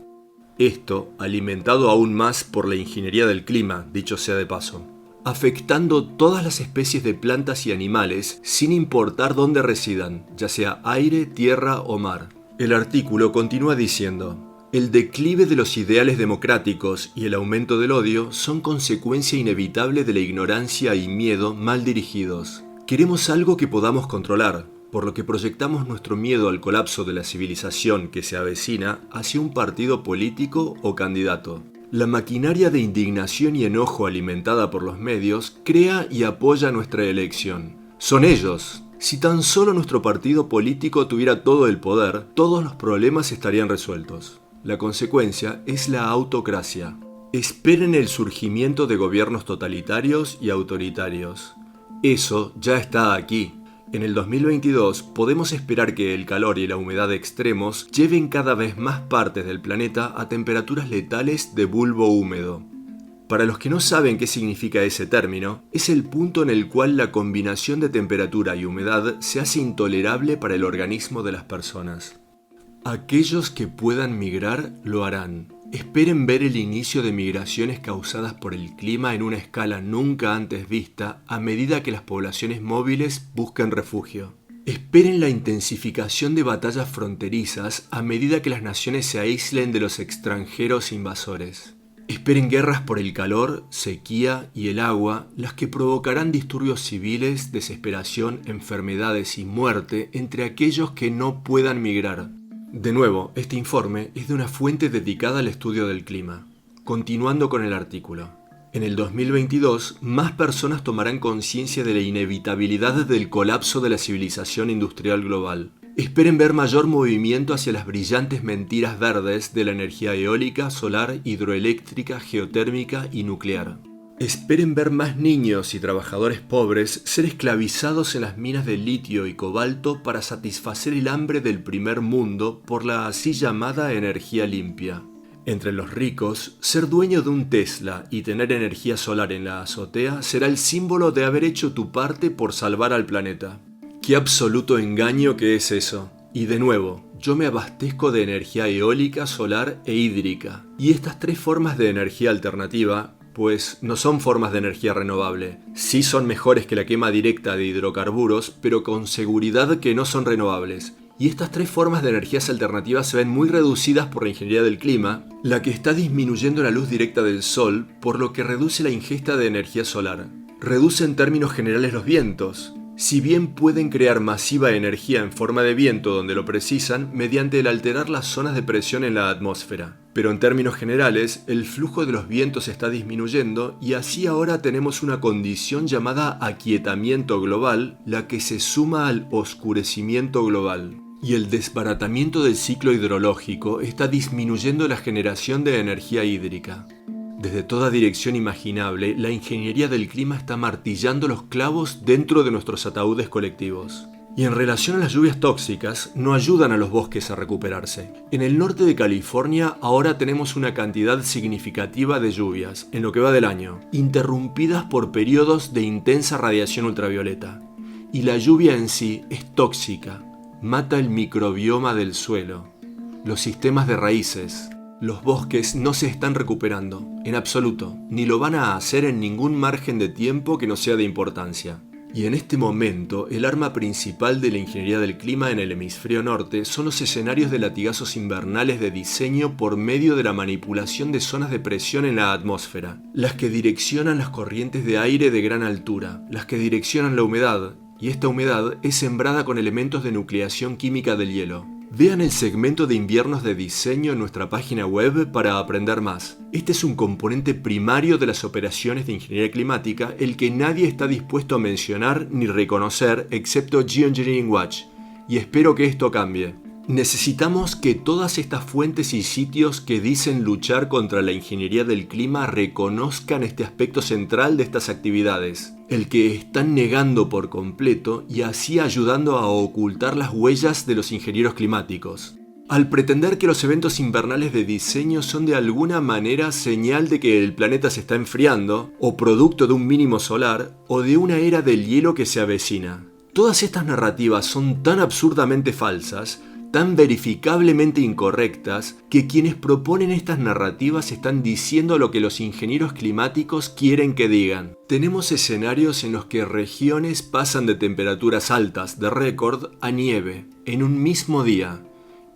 Esto alimentado aún más por la ingeniería del clima, dicho sea de paso, afectando todas las especies de plantas y animales sin importar dónde residan, ya sea aire, tierra o mar. El artículo continúa diciendo: el declive de los ideales democráticos y el aumento del odio son consecuencia inevitable de la ignorancia y miedo mal dirigidos. Queremos algo que podamos controlar, por lo que proyectamos nuestro miedo al colapso de la civilización que se avecina hacia un partido político o candidato. La maquinaria de indignación y enojo alimentada por los medios crea y apoya nuestra elección. Son ellos. Si tan solo nuestro partido político tuviera todo el poder, todos los problemas estarían resueltos. La consecuencia es la autocracia. Esperen el surgimiento de gobiernos totalitarios y autoritarios. Eso ya está aquí. En el 2022 podemos esperar que el calor y la humedad extremos lleven cada vez más partes del planeta a temperaturas letales de bulbo húmedo. Para los que no saben qué significa ese término, es el punto en el cual la combinación de temperatura y humedad se hace intolerable para el organismo de las personas. Aquellos que puedan migrar lo harán. Esperen ver el inicio de migraciones causadas por el clima en una escala nunca antes vista a medida que las poblaciones móviles buscan refugio. Esperen la intensificación de batallas fronterizas a medida que las naciones se aíslen de los extranjeros invasores. Esperen guerras por el calor, sequía y el agua, las que provocarán disturbios civiles, desesperación, enfermedades y muerte entre aquellos que no puedan migrar. De nuevo, este informe es de una fuente dedicada al estudio del clima. Continuando con el artículo. En el 2022, más personas tomarán conciencia de la inevitabilidad del colapso de la civilización industrial global. Esperen ver mayor movimiento hacia las brillantes mentiras verdes de la energía eólica, solar, hidroeléctrica, geotérmica y nuclear. Esperen ver más niños y trabajadores pobres ser esclavizados en las minas de litio y cobalto para satisfacer el hambre del primer mundo por la así llamada energía limpia. Entre los ricos, ser dueño de un Tesla y tener energía solar en la azotea será el símbolo de haber hecho tu parte por salvar al planeta. ¡Qué absoluto engaño que es eso! Y de nuevo, yo me abastezco de energía eólica, solar e hídrica. Y estas tres formas de energía alternativa, pues no son formas de energía renovable. Sí son mejores que la quema directa de hidrocarburos, pero con seguridad que no son renovables. Y estas tres formas de energías alternativas se ven muy reducidas por la ingeniería del clima, la que está disminuyendo la luz directa del sol, por lo que reduce la ingesta de energía solar. Reduce en términos generales los vientos. Si bien pueden crear masiva energía en forma de viento donde lo precisan, mediante el alterar las zonas de presión en la atmósfera. Pero en términos generales, el flujo de los vientos está disminuyendo y así ahora tenemos una condición llamada aquietamiento global, la que se suma al oscurecimiento global. Y el desbaratamiento del ciclo hidrológico está disminuyendo la generación de energía hídrica. Desde toda dirección imaginable, la ingeniería del clima está martillando los clavos dentro de nuestros ataúdes colectivos. Y en relación a las lluvias tóxicas, no ayudan a los bosques a recuperarse. En el norte de California ahora tenemos una cantidad significativa de lluvias, en lo que va del año, interrumpidas por periodos de intensa radiación ultravioleta. Y la lluvia en sí es tóxica. Mata el microbioma del suelo, los sistemas de raíces. Los bosques no se están recuperando, en absoluto, ni lo van a hacer en ningún margen de tiempo que no sea de importancia. Y en este momento, el arma principal de la ingeniería del clima en el hemisferio norte son los escenarios de latigazos invernales de diseño por medio de la manipulación de zonas de presión en la atmósfera, las que direccionan las corrientes de aire de gran altura, las que direccionan la humedad, y esta humedad es sembrada con elementos de nucleación química del hielo. Vean el segmento de inviernos de diseño en nuestra página web para aprender más. Este es un componente primario de las operaciones de ingeniería climática, el que nadie está dispuesto a mencionar ni reconocer excepto Geoengineering Watch, y espero que esto cambie. Necesitamos que todas estas fuentes y sitios que dicen luchar contra la ingeniería del clima reconozcan este aspecto central de estas actividades, el que están negando por completo y así ayudando a ocultar las huellas de los ingenieros climáticos. Al pretender que los eventos invernales de diseño son de alguna manera señal de que el planeta se está enfriando, o producto de un mínimo solar, o de una era del hielo que se avecina. Todas estas narrativas son tan absurdamente falsas, tan verificablemente incorrectas, que quienes proponen estas narrativas están diciendo lo que los ingenieros climáticos quieren que digan. Tenemos escenarios en los que regiones pasan de temperaturas altas de récord a nieve en un mismo día.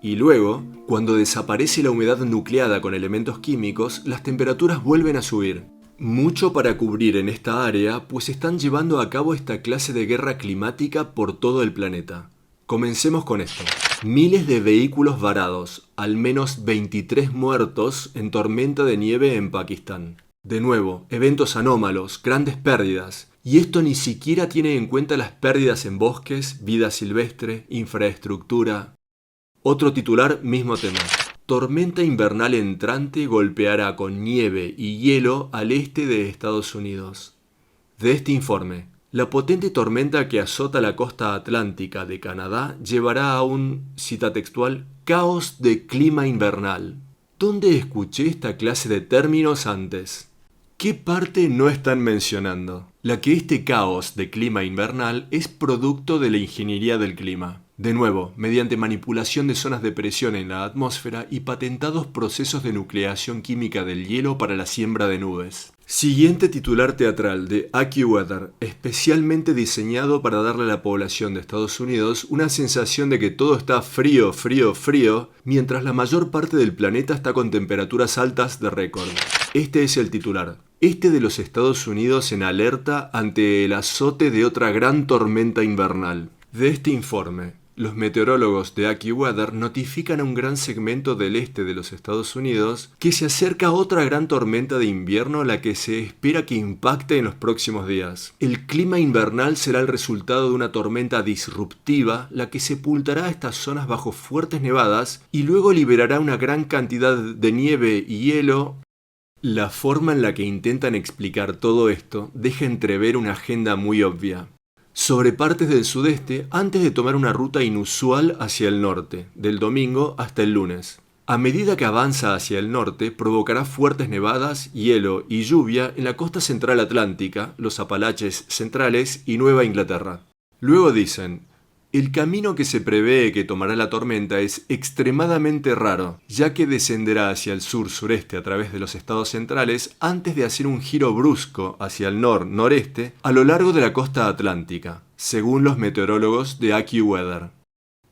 Y luego, cuando desaparece la humedad nucleada con elementos químicos, las temperaturas vuelven a subir. Mucho para cubrir en esta área, pues están llevando a cabo esta clase de guerra climática por todo el planeta. Comencemos con esto. Miles de vehículos varados, al menos 23 muertos en tormenta de nieve en Pakistán. De nuevo, eventos anómalos, grandes pérdidas. Y esto ni siquiera tiene en cuenta las pérdidas en bosques, vida silvestre, infraestructura. Otro titular, mismo tema. Tormenta invernal entrante golpeará con nieve y hielo al este de Estados Unidos. De este informe, la potente tormenta que azota la costa atlántica de Canadá llevará a un, cita textual, caos de clima invernal. ¿Dónde escuché esta clase de términos antes? ¿Qué parte no están mencionando? La que este caos de clima invernal es producto de la ingeniería del clima. De nuevo, mediante manipulación de zonas de presión en la atmósfera y patentados procesos de nucleación química del hielo para la siembra de nubes. Siguiente titular teatral de AccuWeather, especialmente diseñado para darle a la población de Estados Unidos una sensación de que todo está frío, frío, frío, mientras la mayor parte del planeta está con temperaturas altas de récord. Este es el titular. Este de los Estados Unidos en alerta ante el azote de otra gran tormenta invernal. De este informe, los meteorólogos de AccuWeather notifican a un gran segmento del este de los Estados Unidos que se acerca otra gran tormenta de invierno, la que se espera que impacte en los próximos días. El clima invernal será el resultado de una tormenta disruptiva, la que sepultará estas zonas bajo fuertes nevadas y luego liberará una gran cantidad de nieve y hielo. La forma en la que intentan explicar todo esto deja entrever una agenda muy obvia. Sobre partes del sudeste antes de tomar una ruta inusual hacia el norte, del domingo hasta el lunes. A medida que avanza hacia el norte, provocará fuertes nevadas, hielo y lluvia en la costa central atlántica, los Apalaches centrales y Nueva Inglaterra. Luego dicen, el camino que se prevé que tomará la tormenta es extremadamente raro, ya que descenderá hacia el sur-sureste a través de los estados centrales antes de hacer un giro brusco hacia el nor-noreste a lo largo de la costa atlántica, según los meteorólogos de AccuWeather.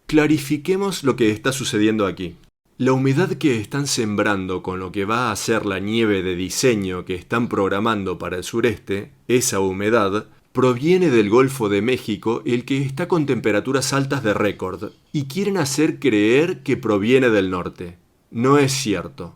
Clarifiquemos lo que está sucediendo aquí. La humedad que están sembrando con lo que va a ser la nieve de diseño que están programando para el sureste, esa humedad, proviene del Golfo de México, el que está con temperaturas altas de récord, y quieren hacer creer que proviene del norte. No es cierto.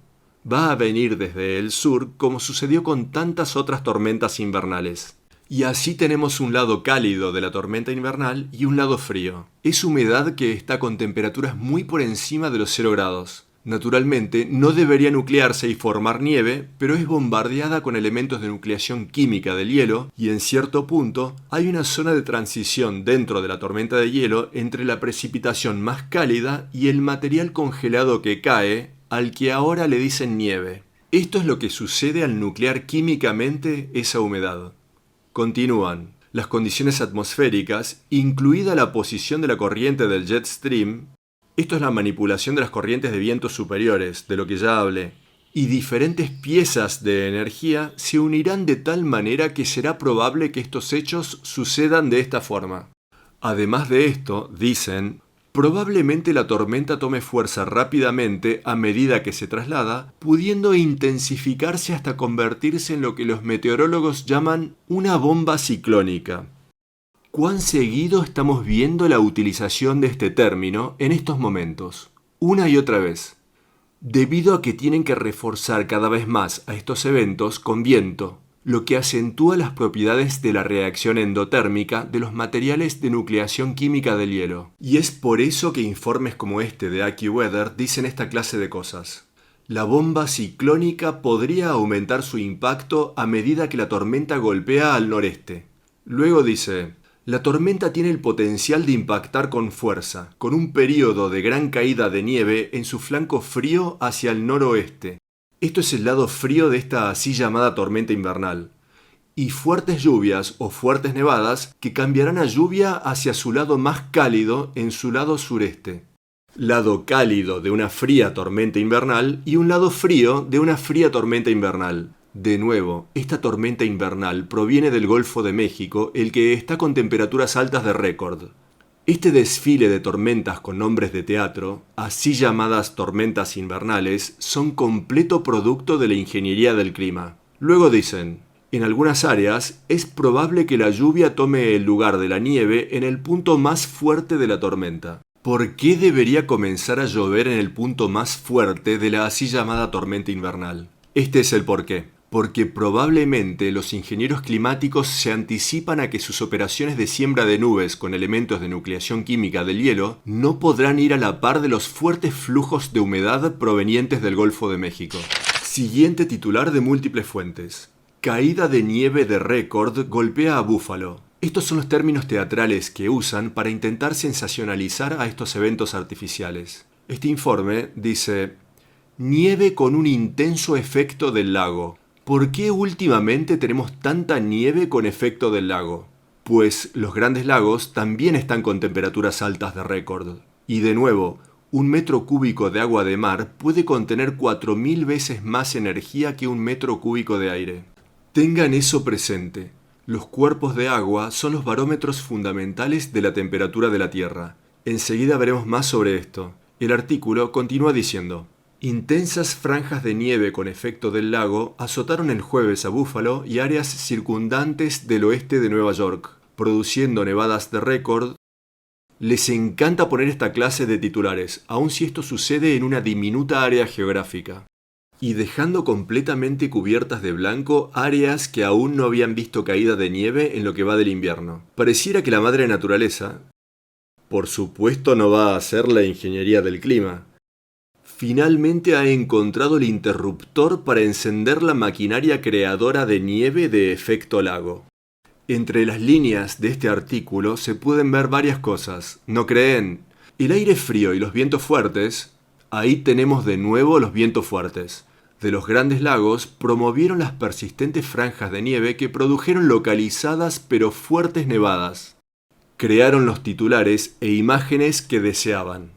Va a venir desde el sur, como sucedió con tantas otras tormentas invernales. Y así tenemos un lado cálido de la tormenta invernal y un lado frío. Es humedad que está con temperaturas muy por encima de los 0 grados. Naturalmente, no debería nuclearse y formar nieve, pero es bombardeada con elementos de nucleación química del hielo y en cierto punto hay una zona de transición dentro de la tormenta de hielo entre la precipitación más cálida y el material congelado que cae, al que ahora le dicen nieve. Esto es lo que sucede al nuclear químicamente esa humedad. Continúan. Las condiciones atmosféricas, incluida la posición de la corriente del jet stream, esto es la manipulación de las corrientes de vientos superiores, de lo que ya hablé, y diferentes piezas de energía se unirán de tal manera que será probable que estos hechos sucedan de esta forma. Además de esto, dicen, probablemente la tormenta tome fuerza rápidamente a medida que se traslada, pudiendo intensificarse hasta convertirse en lo que los meteorólogos llaman una bomba ciclónica. ¿Cuán seguido estamos viendo la utilización de este término en estos momentos? Una y otra vez. Debido a que tienen que reforzar cada vez más a estos eventos con viento, lo que acentúa las propiedades de la reacción endotérmica de los materiales de nucleación química del hielo. Y es por eso que informes como este de AccuWeather dicen esta clase de cosas. La bomba ciclónica podría aumentar su impacto a medida que la tormenta golpea al noreste. Luego dice, la tormenta tiene el potencial de impactar con fuerza, con un período de gran caída de nieve en su flanco frío hacia el noroeste. Esto es el lado frío de esta así llamada tormenta invernal. Y fuertes lluvias o fuertes nevadas que cambiarán a lluvia hacia su lado más cálido en su lado sureste. Lado cálido de una fría tormenta invernal y un lado frío de una fría tormenta invernal. De nuevo, esta tormenta invernal proviene del Golfo de México, el que está con temperaturas altas de récord. Este desfile de tormentas con nombres de teatro, así llamadas tormentas invernales, son completo producto de la ingeniería del clima. Luego dicen, en algunas áreas es probable que la lluvia tome el lugar de la nieve en el punto más fuerte de la tormenta. ¿Por qué debería comenzar a llover en el punto más fuerte de la así llamada tormenta invernal? Este es el porqué. Porque probablemente los ingenieros climáticos se anticipan a que sus operaciones de siembra de nubes con elementos de nucleación química del hielo no podrán ir a la par de los fuertes flujos de humedad provenientes del Golfo de México. Siguiente titular de múltiples fuentes. Caída de nieve de récord golpea a Buffalo. Estos son los términos teatrales que usan para intentar sensacionalizar a estos eventos artificiales. Este informe dice, nieve con un intenso efecto del lago. ¿Por qué últimamente tenemos tanta nieve con efecto del lago? Pues los grandes lagos también están con temperaturas altas de récord. Y de nuevo, un metro cúbico de agua de mar puede contener 4000 veces más energía que un metro cúbico de aire. Tengan eso presente. Los cuerpos de agua son los barómetros fundamentales de la temperatura de la Tierra. Enseguida veremos más sobre esto. El artículo continúa diciendo: intensas franjas de nieve con efecto del lago azotaron el jueves a Buffalo y áreas circundantes del oeste de Nueva York, produciendo nevadas de récord. Les encanta poner esta clase de titulares, aun si esto sucede en una diminuta área geográfica, y dejando completamente cubiertas de blanco áreas que aún no habían visto caída de nieve en lo que va del invierno. Pareciera que la madre naturaleza, por supuesto, no va a hacer la ingeniería del clima, finalmente ha encontrado el interruptor para encender la maquinaria creadora de nieve de efecto lago. Entre las líneas de este artículo se pueden ver varias cosas, ¿no creen? El aire frío y los vientos fuertes, ahí tenemos de nuevo los vientos fuertes, de los grandes lagos promovieron las persistentes franjas de nieve que produjeron localizadas pero fuertes nevadas. Crearon los titulares e imágenes que deseaban.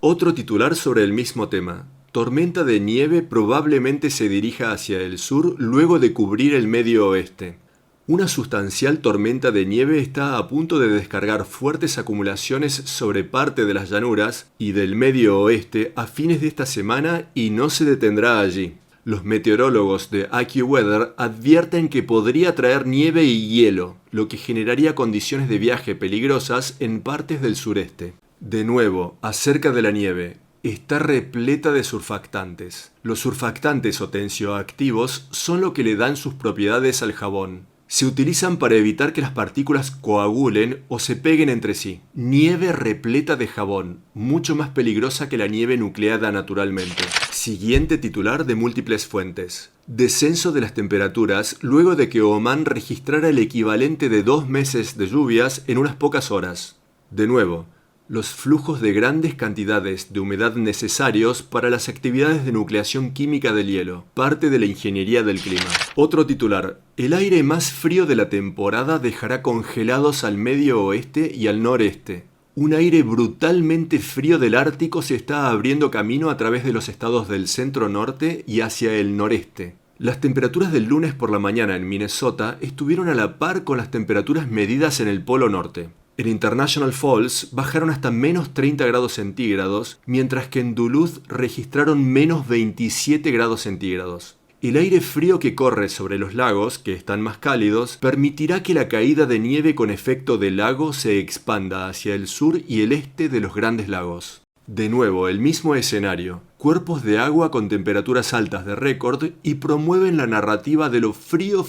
Otro titular sobre el mismo tema. Tormenta de nieve probablemente se dirija hacia el sur luego de cubrir el medio oeste. Una sustancial tormenta de nieve está a punto de descargar fuertes acumulaciones sobre parte de las llanuras y del medio oeste a fines de esta semana y no se detendrá allí. Los meteorólogos de AccuWeather advierten que podría traer nieve y hielo, lo que generaría condiciones de viaje peligrosas en partes del sureste. De nuevo, acerca de la nieve, está repleta de surfactantes. Los surfactantes o tensioactivos son lo que le dan sus propiedades al jabón. Se utilizan para evitar que las partículas coagulen o se peguen entre sí. Nieve repleta de jabón, mucho más peligrosa que la nieve nucleada naturalmente. Siguiente titular de múltiples fuentes. Descenso de las temperaturas luego de que Omán registrara el equivalente de 2 meses de lluvias en unas pocas horas. De nuevo, los flujos de grandes cantidades de humedad necesarios para las actividades de nucleación química del hielo, parte de la ingeniería del clima. Otro titular: el aire más frío de la temporada dejará congelados al medio oeste y al noreste. Un aire brutalmente frío del Ártico se está abriendo camino a través de los estados del centro norte y hacia el noreste. Las temperaturas del lunes por la mañana en Minnesota estuvieron a la par con las temperaturas medidas en el Polo Norte. En International Falls bajaron hasta menos 30 grados centígrados, mientras que en Duluth registraron menos 27 grados centígrados. El aire frío que corre sobre los lagos, que están más cálidos, permitirá que la caída de nieve con efecto de lago se expanda hacia el sur y el este de los grandes lagos. De nuevo, el mismo escenario. Cuerpos de agua con temperaturas altas de récord y promueven la narrativa de lo frío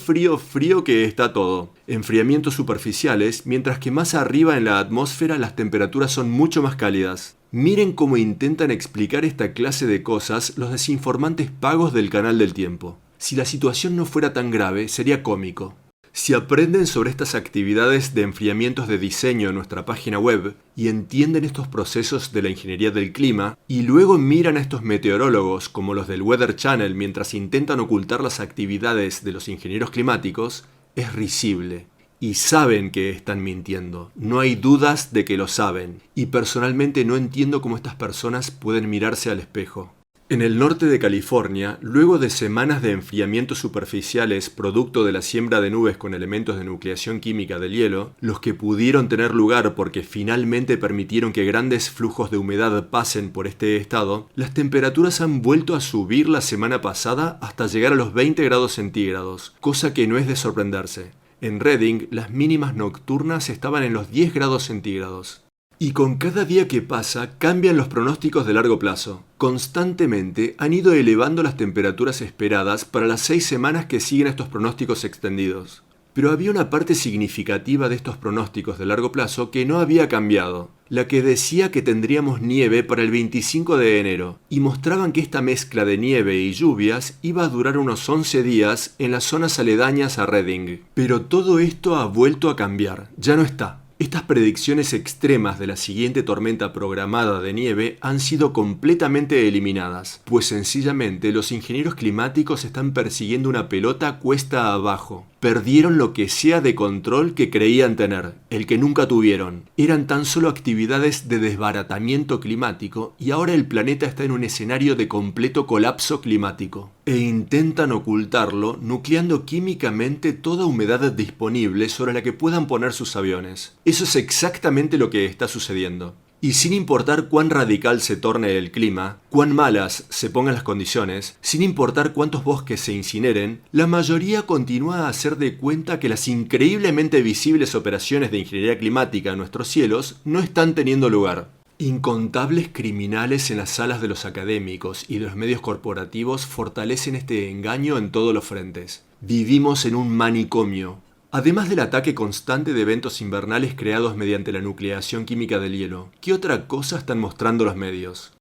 que está todo. Enfriamientos superficiales, mientras que más arriba en la atmósfera las temperaturas son mucho más cálidas. Miren cómo intentan explicar esta clase de cosas los desinformantes pagos del Canal del Tiempo. Si la situación no fuera tan grave, sería cómico. Si aprenden sobre estas actividades de enfriamientos de diseño en nuestra página web y entienden estos procesos de la ingeniería del clima y luego miran a estos meteorólogos como los del Weather Channel mientras intentan ocultar las actividades de los ingenieros climáticos, es risible. Y saben que están mintiendo, no hay dudas de que lo saben, y personalmente no entiendo cómo estas personas pueden mirarse al espejo. En el norte de California, luego de semanas de enfriamientos superficiales producto de la siembra de nubes con elementos de nucleación química del hielo, los que pudieron tener lugar porque finalmente permitieron que grandes flujos de humedad pasen por este estado, las temperaturas han vuelto a subir la semana pasada hasta llegar a los 20 grados centígrados, cosa que no es de sorprenderse. En Redding, las mínimas nocturnas estaban en los 10 grados centígrados. Y con cada día que pasa, cambian los pronósticos de largo plazo. Constantemente han ido elevando las temperaturas esperadas para las 6 semanas que siguen estos pronósticos extendidos. Pero había una parte significativa de estos pronósticos de largo plazo que no había cambiado, la que decía que tendríamos nieve para el 25 de enero, y mostraban que esta mezcla de nieve y lluvias iba a durar unos 11 días en las zonas aledañas a Redding. Pero todo esto ha vuelto a cambiar, ya no está. Estas predicciones extremas de la siguiente tormenta programada de nieve han sido completamente eliminadas, pues sencillamente los ingenieros climáticos están persiguiendo una pelota cuesta abajo. perdieron lo que sea de control que creían tener, el que nunca tuvieron. Eran tan solo actividades de desbaratamiento climático y ahora el planeta está en un escenario de completo colapso climático. E intentan ocultarlo nucleando químicamente toda humedad disponible sobre la que puedan poner sus aviones. Eso es exactamente lo que está sucediendo. Y sin importar cuán radical se torne el clima, cuán malas se pongan las condiciones, sin importar cuántos bosques se incineren, la mayoría continúa a hacer de cuenta que las increíblemente visibles operaciones de ingeniería climática en nuestros cielos no están teniendo lugar. Incontables criminales en las salas de los académicos y de los medios corporativos fortalecen este engaño en todos los frentes. Vivimos en un manicomio. Además del ataque constante de eventos invernales creados mediante la nucleación química del hielo, ¿qué otra cosa están mostrando los medios?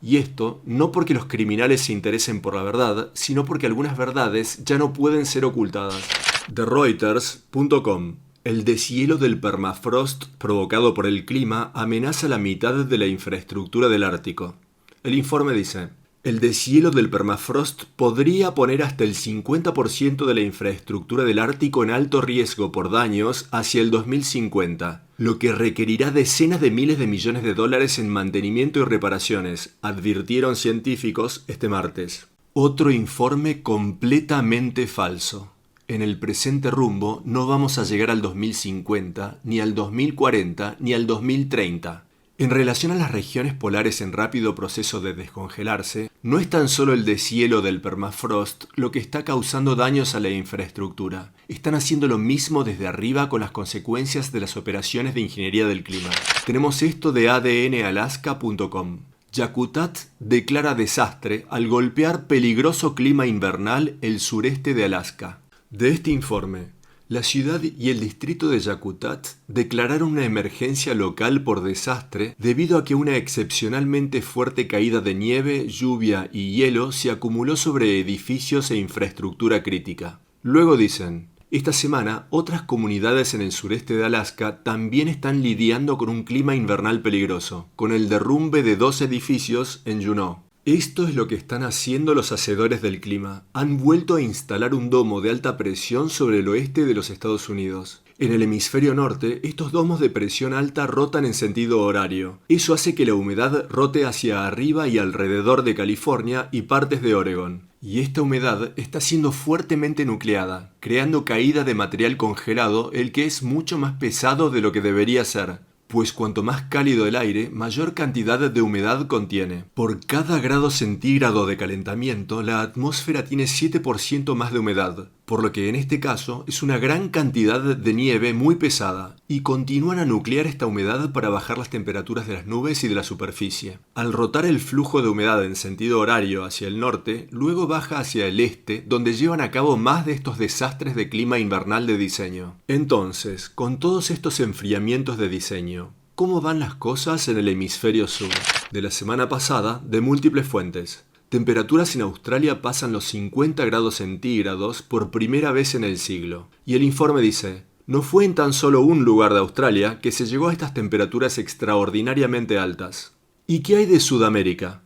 Y esto no porque los criminales se interesen por la verdad, sino porque algunas verdades ya no pueden ser ocultadas. De Reuters.com. El deshielo del permafrost provocado por el clima amenaza la mitad de la infraestructura del Ártico. El informe dice: el deshielo del permafrost podría poner hasta el 50% de la infraestructura del Ártico en alto riesgo por daños hacia el 2050, lo que requerirá decenas de miles de millones de dólares en mantenimiento y reparaciones, advirtieron científicos este martes. Otro informe completamente falso. En el presente rumbo no vamos a llegar al 2050, ni al 2040, ni al 2030. En relación a las regiones polares en rápido proceso de descongelarse, no es tan solo el deshielo del permafrost lo que está causando daños a la infraestructura. Están haciendo lo mismo desde arriba con las consecuencias de las operaciones de ingeniería del clima. Tenemos esto de ADNalaska.com. Yakutat declara desastre al golpear peligroso clima invernal el sureste de Alaska. De este informe, la ciudad y el distrito de Yakutat declararon una emergencia local por desastre debido a que una excepcionalmente fuerte caída de nieve, lluvia y hielo se acumuló sobre edificios e infraestructura crítica. Luego dicen: esta semana, otras comunidades en el sureste de Alaska también están lidiando con un clima invernal peligroso, con el derrumbe de 2 edificios en Juneau. Esto es lo que están haciendo los hacedores del clima. Han vuelto a instalar un domo de alta presión sobre el oeste de los Estados Unidos. En el hemisferio norte, estos domos de presión alta rotan en sentido horario. Eso hace que la humedad rote hacia arriba y alrededor de California y partes de Oregón. Y esta humedad está siendo fuertemente nucleada, creando caída de material congelado, el que es mucho más pesado de lo que debería ser. Pues cuanto más cálido el aire, mayor cantidad de humedad contiene. Por cada grado centígrado de calentamiento, la atmósfera tiene 7% más de humedad, por lo que en este caso es una gran cantidad de nieve muy pesada, y continúan a nuclear esta humedad para bajar las temperaturas de las nubes y de la superficie. Al rotar el flujo de humedad en sentido horario hacia el norte, luego baja hacia el este, donde llevan a cabo más de estos desastres de clima invernal de diseño. Entonces, con todos estos enfriamientos de diseño, ¿cómo van las cosas en el hemisferio sur? De la semana pasada, de múltiples fuentes. Temperaturas en Australia pasan los 50 grados centígrados por primera vez en el siglo. Y el informe dice: no fue en tan solo un lugar de Australia que se llegó a estas temperaturas extraordinariamente altas. ¿Y qué hay de Sudamérica?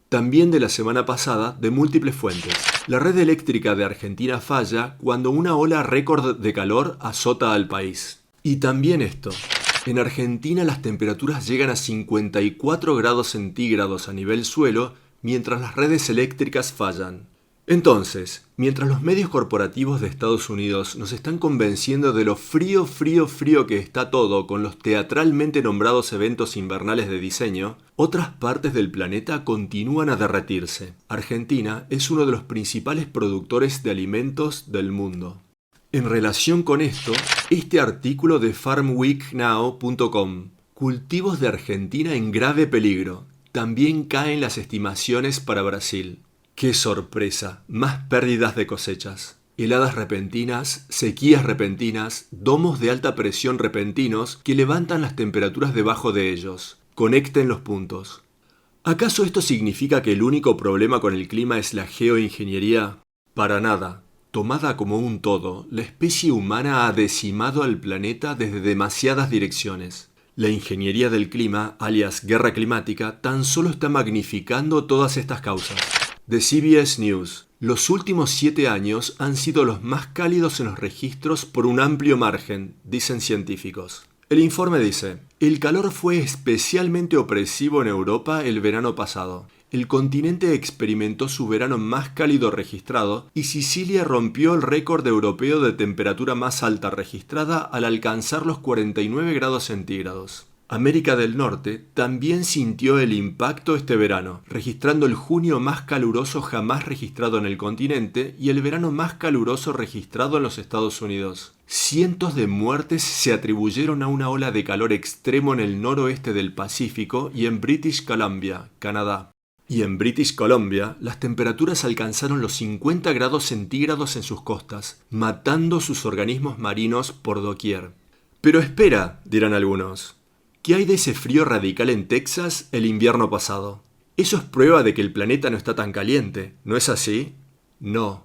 También de la semana pasada, de múltiples fuentes. La red eléctrica de Argentina falla cuando una ola récord de calor azota al país. Y también esto. En Argentina las temperaturas llegan a 54 grados centígrados a nivel suelo mientras las redes eléctricas fallan. Entonces, mientras los medios corporativos de Estados Unidos nos están convenciendo de lo frío que está todo con los teatralmente nombrados eventos invernales de diseño, otras partes del planeta continúan a derretirse. Argentina es uno de los principales productores de alimentos del mundo. En relación con esto, este artículo de farmweeknow.com. Cultivos de Argentina en grave peligro. También caen las estimaciones para Brasil. ¡Qué sorpresa! Más pérdidas de cosechas. Heladas repentinas, sequías repentinas, domos de alta presión repentinos que levantan las temperaturas debajo de ellos. Conecten los puntos. ¿Acaso esto significa que el único problema con el clima es la geoingeniería? Para nada. Tomada como un todo, la especie humana ha decimado al planeta desde demasiadas direcciones. La ingeniería del clima, alias guerra climática, tan solo está magnificando todas estas causas. De CBS News. Los últimos 7 años han sido los más cálidos en los registros por un amplio margen, dicen científicos. El informe dice, el calor fue especialmente opresivo en Europa el verano pasado. El continente experimentó su verano más cálido registrado y Sicilia rompió el récord europeo de temperatura más alta registrada al alcanzar los 49 grados centígrados. América del Norte también sintió el impacto este verano, registrando el junio más caluroso jamás registrado en el continente y el verano más caluroso registrado en los Estados Unidos. Cientos de muertes se atribuyeron a una ola de calor extremo en el noroeste del Pacífico y en British Columbia, Canadá. Y en British Columbia, las temperaturas alcanzaron los 50 grados centígrados en sus costas, matando sus organismos marinos por doquier. Pero espera, dirán algunos. ¿Qué hay de ese frío radical en Texas el invierno pasado? Eso es prueba de que el planeta no está tan caliente, ¿no es así? No.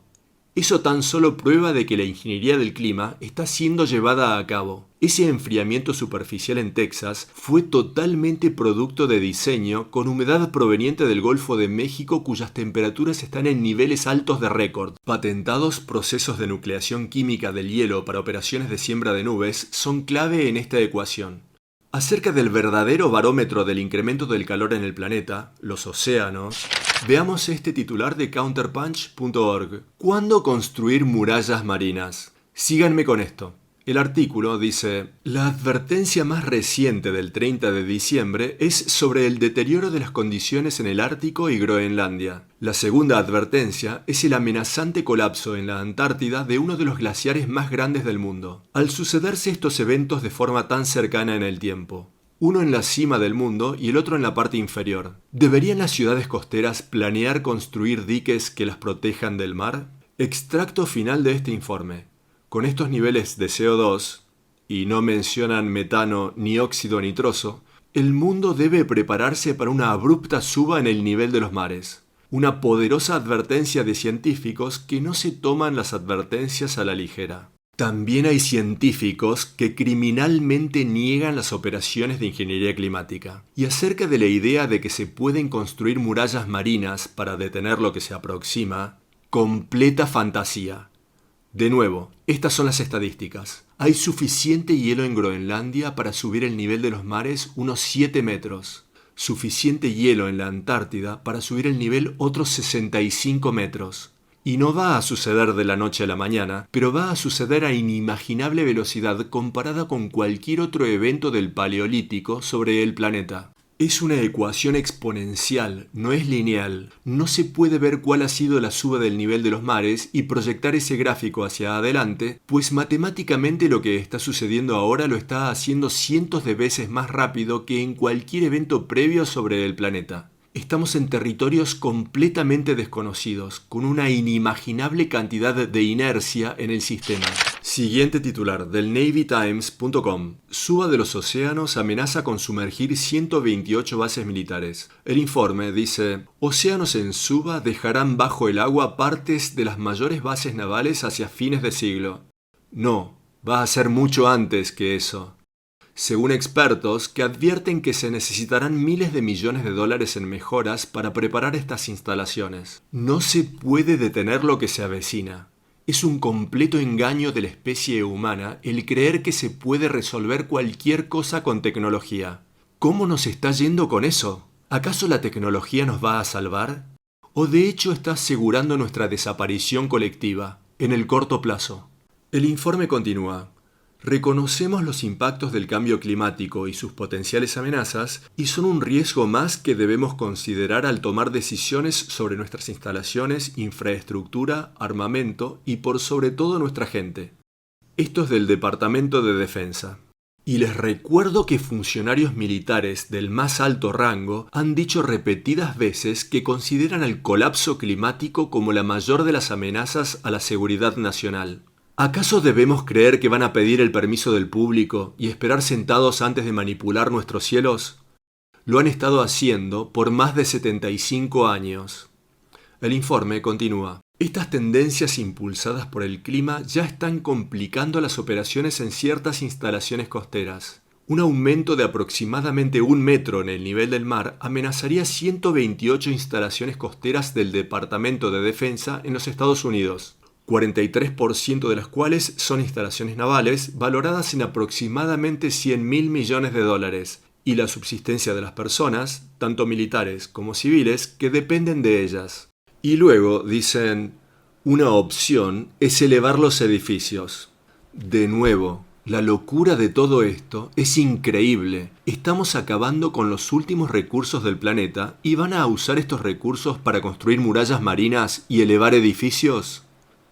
Eso tan solo prueba de que la ingeniería del clima está siendo llevada a cabo. Ese enfriamiento superficial en Texas fue totalmente producto de diseño con humedad proveniente del Golfo de México cuyas temperaturas están en niveles altos de récord. Patentados procesos de nucleación química del hielo para operaciones de siembra de nubes son clave en esta ecuación. Acerca del verdadero barómetro del incremento del calor en el planeta, los océanos, veamos este titular de counterpunch.org. ¿Cuándo construir murallas marinas? Síganme con esto. El artículo dice, la advertencia más reciente del 30 de diciembre es sobre el deterioro de las condiciones en el Ártico y Groenlandia. La segunda advertencia es el amenazante colapso en la Antártida de uno de los glaciares más grandes del mundo. Al sucederse estos eventos de forma tan cercana en el tiempo, uno en la cima del mundo y el otro en la parte inferior, ¿deberían las ciudades costeras planear construir diques que las protejan del mar? Extracto final de este informe. Con estos niveles de CO2, y no mencionan metano ni óxido nitroso, el mundo debe prepararse para una abrupta suba en el nivel de los mares. Una poderosa advertencia de científicos que no se toman las advertencias a la ligera. También hay científicos que criminalmente niegan las operaciones de ingeniería climática. Y acerca de la idea de que se pueden construir murallas marinas para detener lo que se aproxima, completa fantasía. De nuevo, estas son las estadísticas. Hay suficiente hielo en Groenlandia para subir el nivel de los mares unos 7 metros. Suficiente hielo en la Antártida para subir el nivel otros 65 metros. Y no va a suceder de la noche a la mañana, pero va a suceder a inimaginable velocidad comparada con cualquier otro evento del Paleolítico sobre el planeta. Es una ecuación exponencial, no es lineal. No se puede ver cuál ha sido la suba del nivel de los mares y proyectar ese gráfico hacia adelante, pues matemáticamente lo que está sucediendo ahora lo está haciendo cientos de veces más rápido que en cualquier evento previo sobre el planeta. Estamos en territorios completamente desconocidos, con una inimaginable cantidad de inercia en el sistema. Siguiente titular del NavyTimes.com. Suba de los océanos amenaza con sumergir 128 bases militares. El informe dice, océanos en suba dejarán bajo el agua partes de las mayores bases navales hacia fines de siglo. No, va a ser mucho antes que eso. Según expertos que advierten que se necesitarán miles de millones de dólares en mejoras para preparar estas instalaciones. No se puede detener lo que se avecina. Es un completo engaño de la especie humana el creer que se puede resolver cualquier cosa con tecnología. ¿Cómo nos está yendo con eso? ¿Acaso la tecnología nos va a salvar? ¿O de hecho está asegurando nuestra desaparición colectiva, en el corto plazo? El informe continúa. Reconocemos los impactos del cambio climático y sus potenciales amenazas y son un riesgo más que debemos considerar al tomar decisiones sobre nuestras instalaciones, infraestructura, armamento y por sobre todo nuestra gente. Esto es del Departamento de Defensa. Y les recuerdo que funcionarios militares del más alto rango han dicho repetidas veces que consideran el colapso climático como la mayor de las amenazas a la seguridad nacional. ¿Acaso debemos creer que van a pedir el permiso del público y esperar sentados antes de manipular nuestros cielos? Lo han estado haciendo por más de 75 años. El informe continúa. Estas tendencias impulsadas por el clima ya están complicando las operaciones en ciertas instalaciones costeras. Un aumento de aproximadamente 1 metro en el nivel del mar amenazaría 128 instalaciones costeras del Departamento de Defensa en los Estados Unidos, 43% de las cuales son instalaciones navales valoradas en aproximadamente $100.000 millones, y la subsistencia de las personas, tanto militares como civiles, que dependen de ellas. Y luego dicen, una opción es elevar los edificios. De nuevo, la locura de todo esto es increíble. Estamos acabando con los últimos recursos del planeta y van a usar estos recursos para construir murallas marinas y elevar edificios.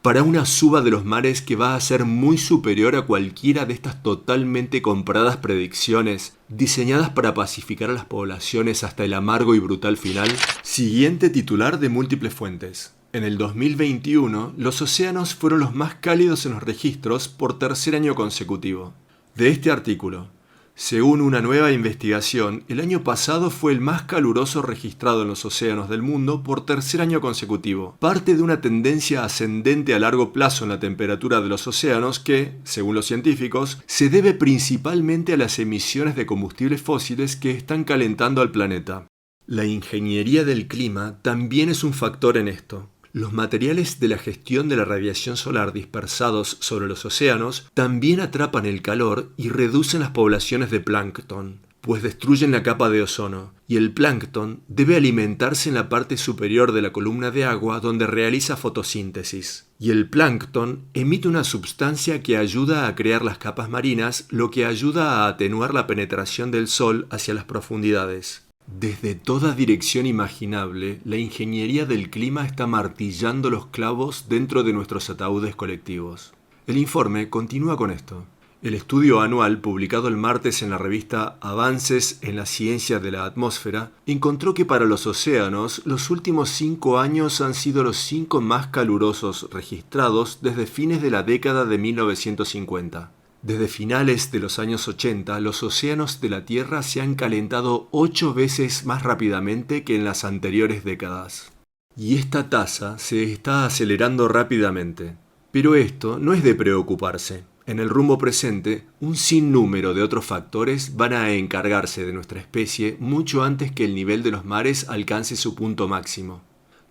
Para una suba de los mares que va a ser muy superior a cualquiera de estas totalmente compradas predicciones, diseñadas para pacificar a las poblaciones hasta el amargo y brutal final. Siguiente titular de múltiples fuentes. En el 2021, los océanos fueron los más cálidos en los registros por tercer año consecutivo. De este artículo, según una nueva investigación, el año pasado fue el más caluroso registrado en los océanos del mundo por tercer año consecutivo. Parte de una tendencia ascendente a largo plazo en la temperatura de los océanos que, según los científicos, se debe principalmente a las emisiones de combustibles fósiles que están calentando al planeta. La ingeniería del clima también es un factor en esto. Los materiales de la gestión de la radiación solar dispersados sobre los océanos también atrapan el calor y reducen las poblaciones de plancton, pues destruyen la capa de ozono, y el plancton debe alimentarse en la parte superior de la columna de agua donde realiza fotosíntesis. Y el plancton emite una sustancia que ayuda a crear las capas marinas, lo que ayuda a atenuar la penetración del sol hacia las profundidades. Desde toda dirección imaginable, la ingeniería del clima está martillando los clavos dentro de nuestros ataúdes colectivos. El informe continúa con esto. El estudio anual, publicado el martes en la revista Avances en la Ciencia de la Atmósfera, encontró que para los océanos, los últimos 5 años han sido los 5 más calurosos registrados desde fines de la década de 1950. Desde finales de los años 80, los océanos de la Tierra se han calentado 8 veces más rápidamente que en las anteriores décadas. Y esta tasa se está acelerando rápidamente. Pero esto no es de preocuparse. En el rumbo presente, un sinnúmero de otros factores van a encargarse de nuestra especie mucho antes que el nivel de los mares alcance su punto máximo.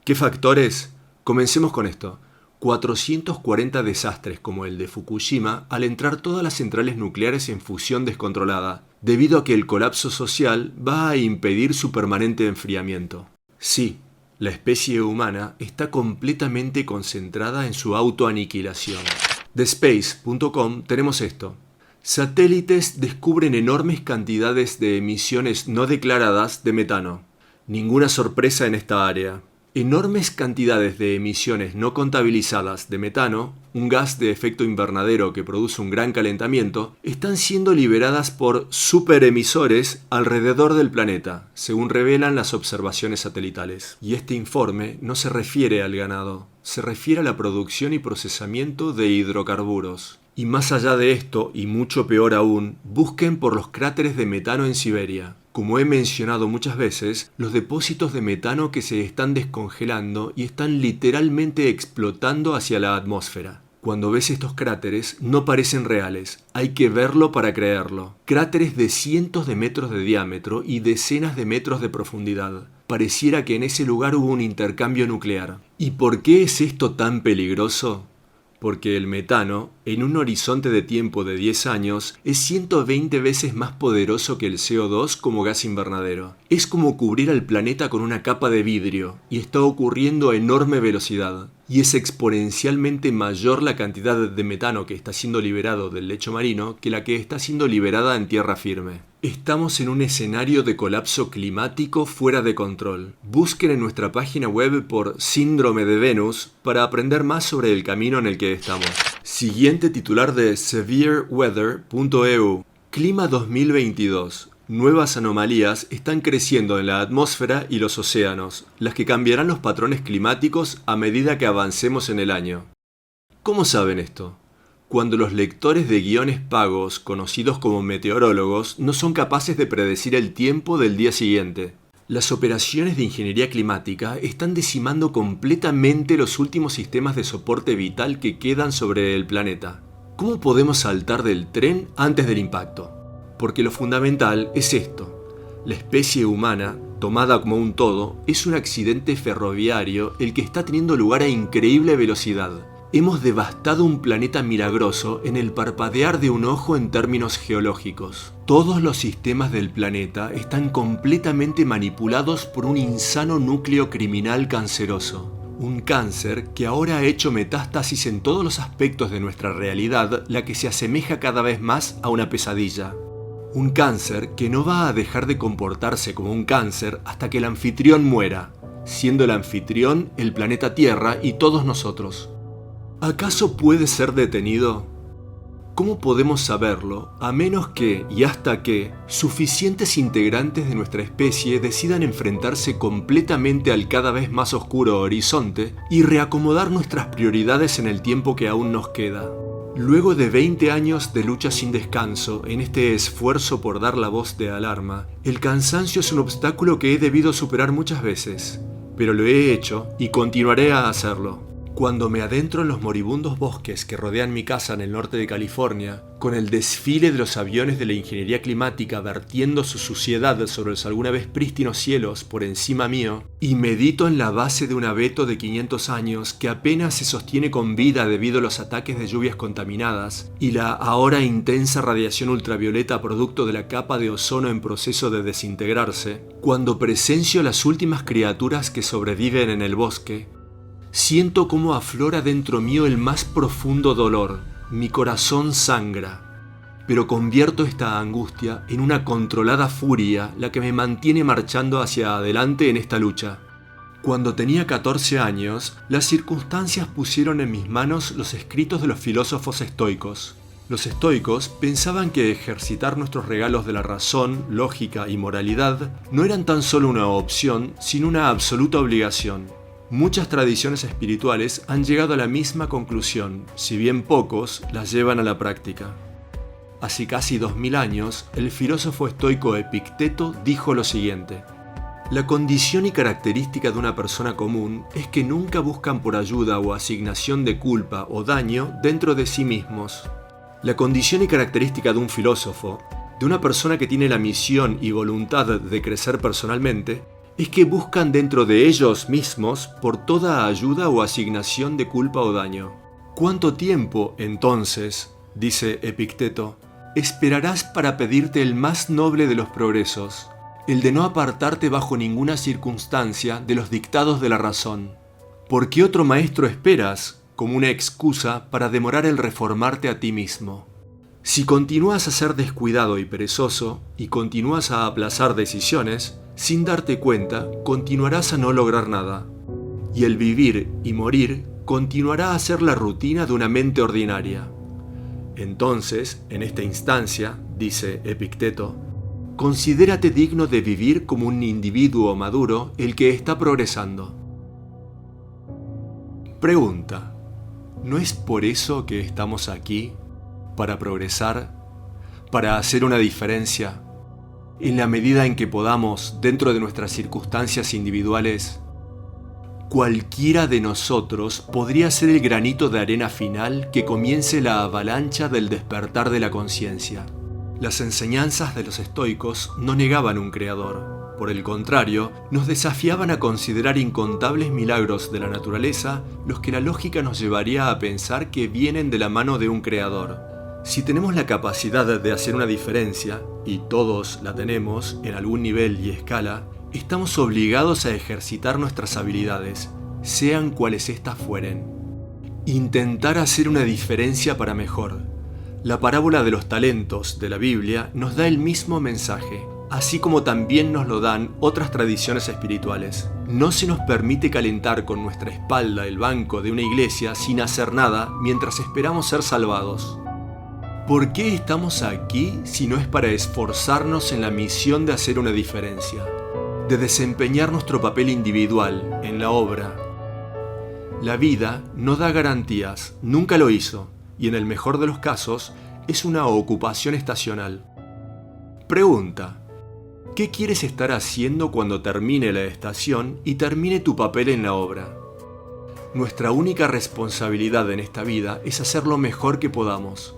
¿Qué factores? Comencemos con esto. 440 desastres como el de Fukushima al entrar todas las centrales nucleares en fusión descontrolada, debido a que el colapso social va a impedir su permanente enfriamiento. Sí, la especie humana está completamente concentrada en su autoaniquilación. De Space.com tenemos esto. Satélites descubren enormes cantidades de emisiones no declaradas de metano. Ninguna sorpresa en esta área. Enormes cantidades de emisiones no contabilizadas de metano, un gas de efecto invernadero que produce un gran calentamiento, están siendo liberadas por superemisores alrededor del planeta, según revelan las observaciones satelitales. Y este informe no se refiere al ganado, se refiere a la producción y procesamiento de hidrocarburos. Y más allá de esto, y mucho peor aún, busquen por los cráteres de metano en Siberia. Como he mencionado muchas veces, los depósitos de metano que se están descongelando y están literalmente explotando hacia la atmósfera. Cuando ves estos cráteres, no parecen reales. Hay que verlo para creerlo. Cráteres de cientos de metros de diámetro y decenas de metros de profundidad. Pareciera que en ese lugar hubo un intercambio nuclear. ¿Y por qué es esto tan peligroso? Porque el metano, en un horizonte de tiempo de 10 años, es 120 veces más poderoso que el CO2 como gas invernadero. Es como cubrir al planeta con una capa de vidrio, y está ocurriendo a enorme velocidad. Y es exponencialmente mayor la cantidad de metano que está siendo liberado del lecho marino que la que está siendo liberada en tierra firme. Estamos en un escenario de colapso climático fuera de control. Busquen en nuestra página web por Síndrome de Venus para aprender más sobre el camino en el que estamos. Siguiente titular de severeweather.eu. Clima 2022. Nuevas anomalías están creciendo en la atmósfera y los océanos, las que cambiarán los patrones climáticos a medida que avancemos en el año. ¿Cómo saben esto? Cuando los lectores de guiones pagos, conocidos como meteorólogos, no son capaces de predecir el tiempo del día siguiente. Las operaciones de ingeniería climática están decimando completamente los últimos sistemas de soporte vital que quedan sobre el planeta. ¿Cómo podemos saltar del tren antes del impacto? porque lo fundamental es esto: la especie humana, tomada como un todo, es un accidente ferroviario el que está teniendo lugar a increíble velocidad. Hemos devastado un planeta milagroso en el parpadear de un ojo en términos geológicos. Todos los sistemas del planeta están completamente manipulados por un insano núcleo criminal canceroso. Un cáncer que ahora ha hecho metástasis en todos los aspectos de nuestra realidad, la que se asemeja cada vez más a una pesadilla. Un cáncer que no va a dejar de comportarse como un cáncer hasta que el anfitrión muera, siendo el anfitrión el planeta Tierra y todos nosotros. ¿Acaso puede ser detenido? ¿Cómo podemos saberlo a menos que, y hasta que, suficientes integrantes de nuestra especie decidan enfrentarse completamente al cada vez más oscuro horizonte y reacomodar nuestras prioridades en el tiempo que aún nos queda? Luego de 20 años de lucha sin descanso en este esfuerzo por dar la voz de alarma, el cansancio es un obstáculo que he debido superar muchas veces, pero lo he hecho y continuaré a hacerlo. Cuando me adentro en los moribundos bosques que rodean mi casa en el norte de California, con el desfile de los aviones de la ingeniería climática vertiendo su suciedad sobre los alguna vez prístinos cielos por encima mío, y medito en la base de un abeto de 500 años que apenas se sostiene con vida debido a los ataques de lluvias contaminadas y la ahora intensa radiación ultravioleta producto de la capa de ozono en proceso de desintegrarse, cuando presencio las últimas criaturas que sobreviven en el bosque, siento cómo aflora dentro mío el más profundo dolor. Mi corazón sangra, pero convierto esta angustia en una controlada furia, la que me mantiene marchando hacia adelante en esta lucha. Cuando tenía 14 años, las circunstancias pusieron en mis manos los escritos de los filósofos estoicos. Los estoicos pensaban que ejercitar nuestros regalos de la razón, lógica y moralidad no eran tan solo una opción, sino una absoluta obligación. Muchas tradiciones espirituales han llegado a la misma conclusión, si bien pocos las llevan a la práctica. Hace casi 2000 años, el filósofo estoico Epicteto dijo lo siguiente: la condición y característica de una persona común es que nunca buscan por ayuda o asignación de culpa o daño dentro de sí mismos. La condición y característica de un filósofo, de una persona que tiene la misión y voluntad de crecer personalmente, es que buscan dentro de ellos mismos por toda ayuda o asignación de culpa o daño. ¿Cuánto tiempo, entonces, dice Epicteto, esperarás para pedirte el más noble de los progresos, el de no apartarte bajo ninguna circunstancia de los dictados de la razón? ¿Por qué otro maestro esperas como una excusa para demorar el reformarte a ti mismo? Si continúas a ser descuidado y perezoso y continúas a aplazar decisiones, sin darte cuenta, continuarás a no lograr nada. Y el vivir y morir continuará a ser la rutina de una mente ordinaria. Entonces, en esta instancia, dice Epicteto, considérate digno de vivir como un individuo maduro el que está progresando. Pregunta: ¿no es por eso que estamos aquí? ¿Para progresar? ¿Para hacer una diferencia? En la medida en que podamos, dentro de nuestras circunstancias individuales, cualquiera de nosotros podría ser el granito de arena final que comience la avalancha del despertar de la conciencia. Las enseñanzas de los estoicos no negaban un creador. Por el contrario, nos desafiaban a considerar incontables milagros de la naturaleza, los que la lógica nos llevaría a pensar que vienen de la mano de un creador. Si tenemos la capacidad de hacer una diferencia, y todos la tenemos en algún nivel y escala, estamos obligados a ejercitar nuestras habilidades, sean cuales éstas fueren. Intentar hacer una diferencia para mejor. La parábola de los talentos de la Biblia nos da el mismo mensaje, así como también nos lo dan otras tradiciones espirituales. No se nos permite calentar con nuestra espalda el banco de una iglesia sin hacer nada mientras esperamos ser salvados. ¿Por qué estamos aquí si no es para esforzarnos en la misión de hacer una diferencia, de desempeñar nuestro papel individual en la obra? La vida no da garantías, nunca lo hizo, y en el mejor de los casos es una ocupación estacional. Pregunta: ¿qué quieres estar haciendo cuando termine la estación y termine tu papel en la obra? Nuestra única responsabilidad en esta vida es hacer lo mejor que podamos,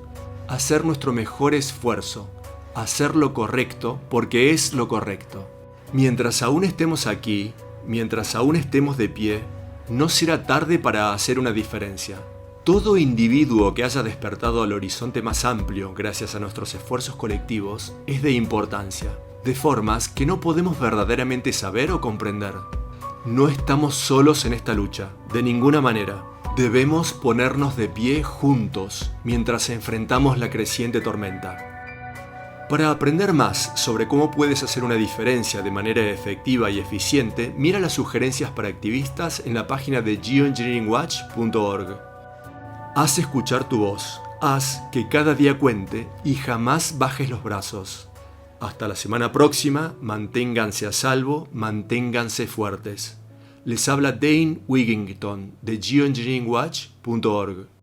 hacer nuestro mejor esfuerzo, hacer lo correcto porque es lo correcto. Mientras aún estemos aquí, mientras aún estemos de pie, no será tarde para hacer una diferencia. Todo individuo que haya despertado al horizonte más amplio gracias a nuestros esfuerzos colectivos es de importancia, de formas que no podemos verdaderamente saber o comprender. No estamos solos en esta lucha, de ninguna manera. Debemos ponernos de pie juntos mientras enfrentamos la creciente tormenta. Para aprender más sobre cómo puedes hacer una diferencia de manera efectiva y eficiente, mira las sugerencias para activistas en la página de geoengineeringwatch.org. Haz escuchar tu voz, haz que cada día cuente y jamás bajes los brazos. Hasta la semana próxima, manténganse a salvo, manténganse fuertes. Les habla Dane Wigington de geoengineeringwatch.org.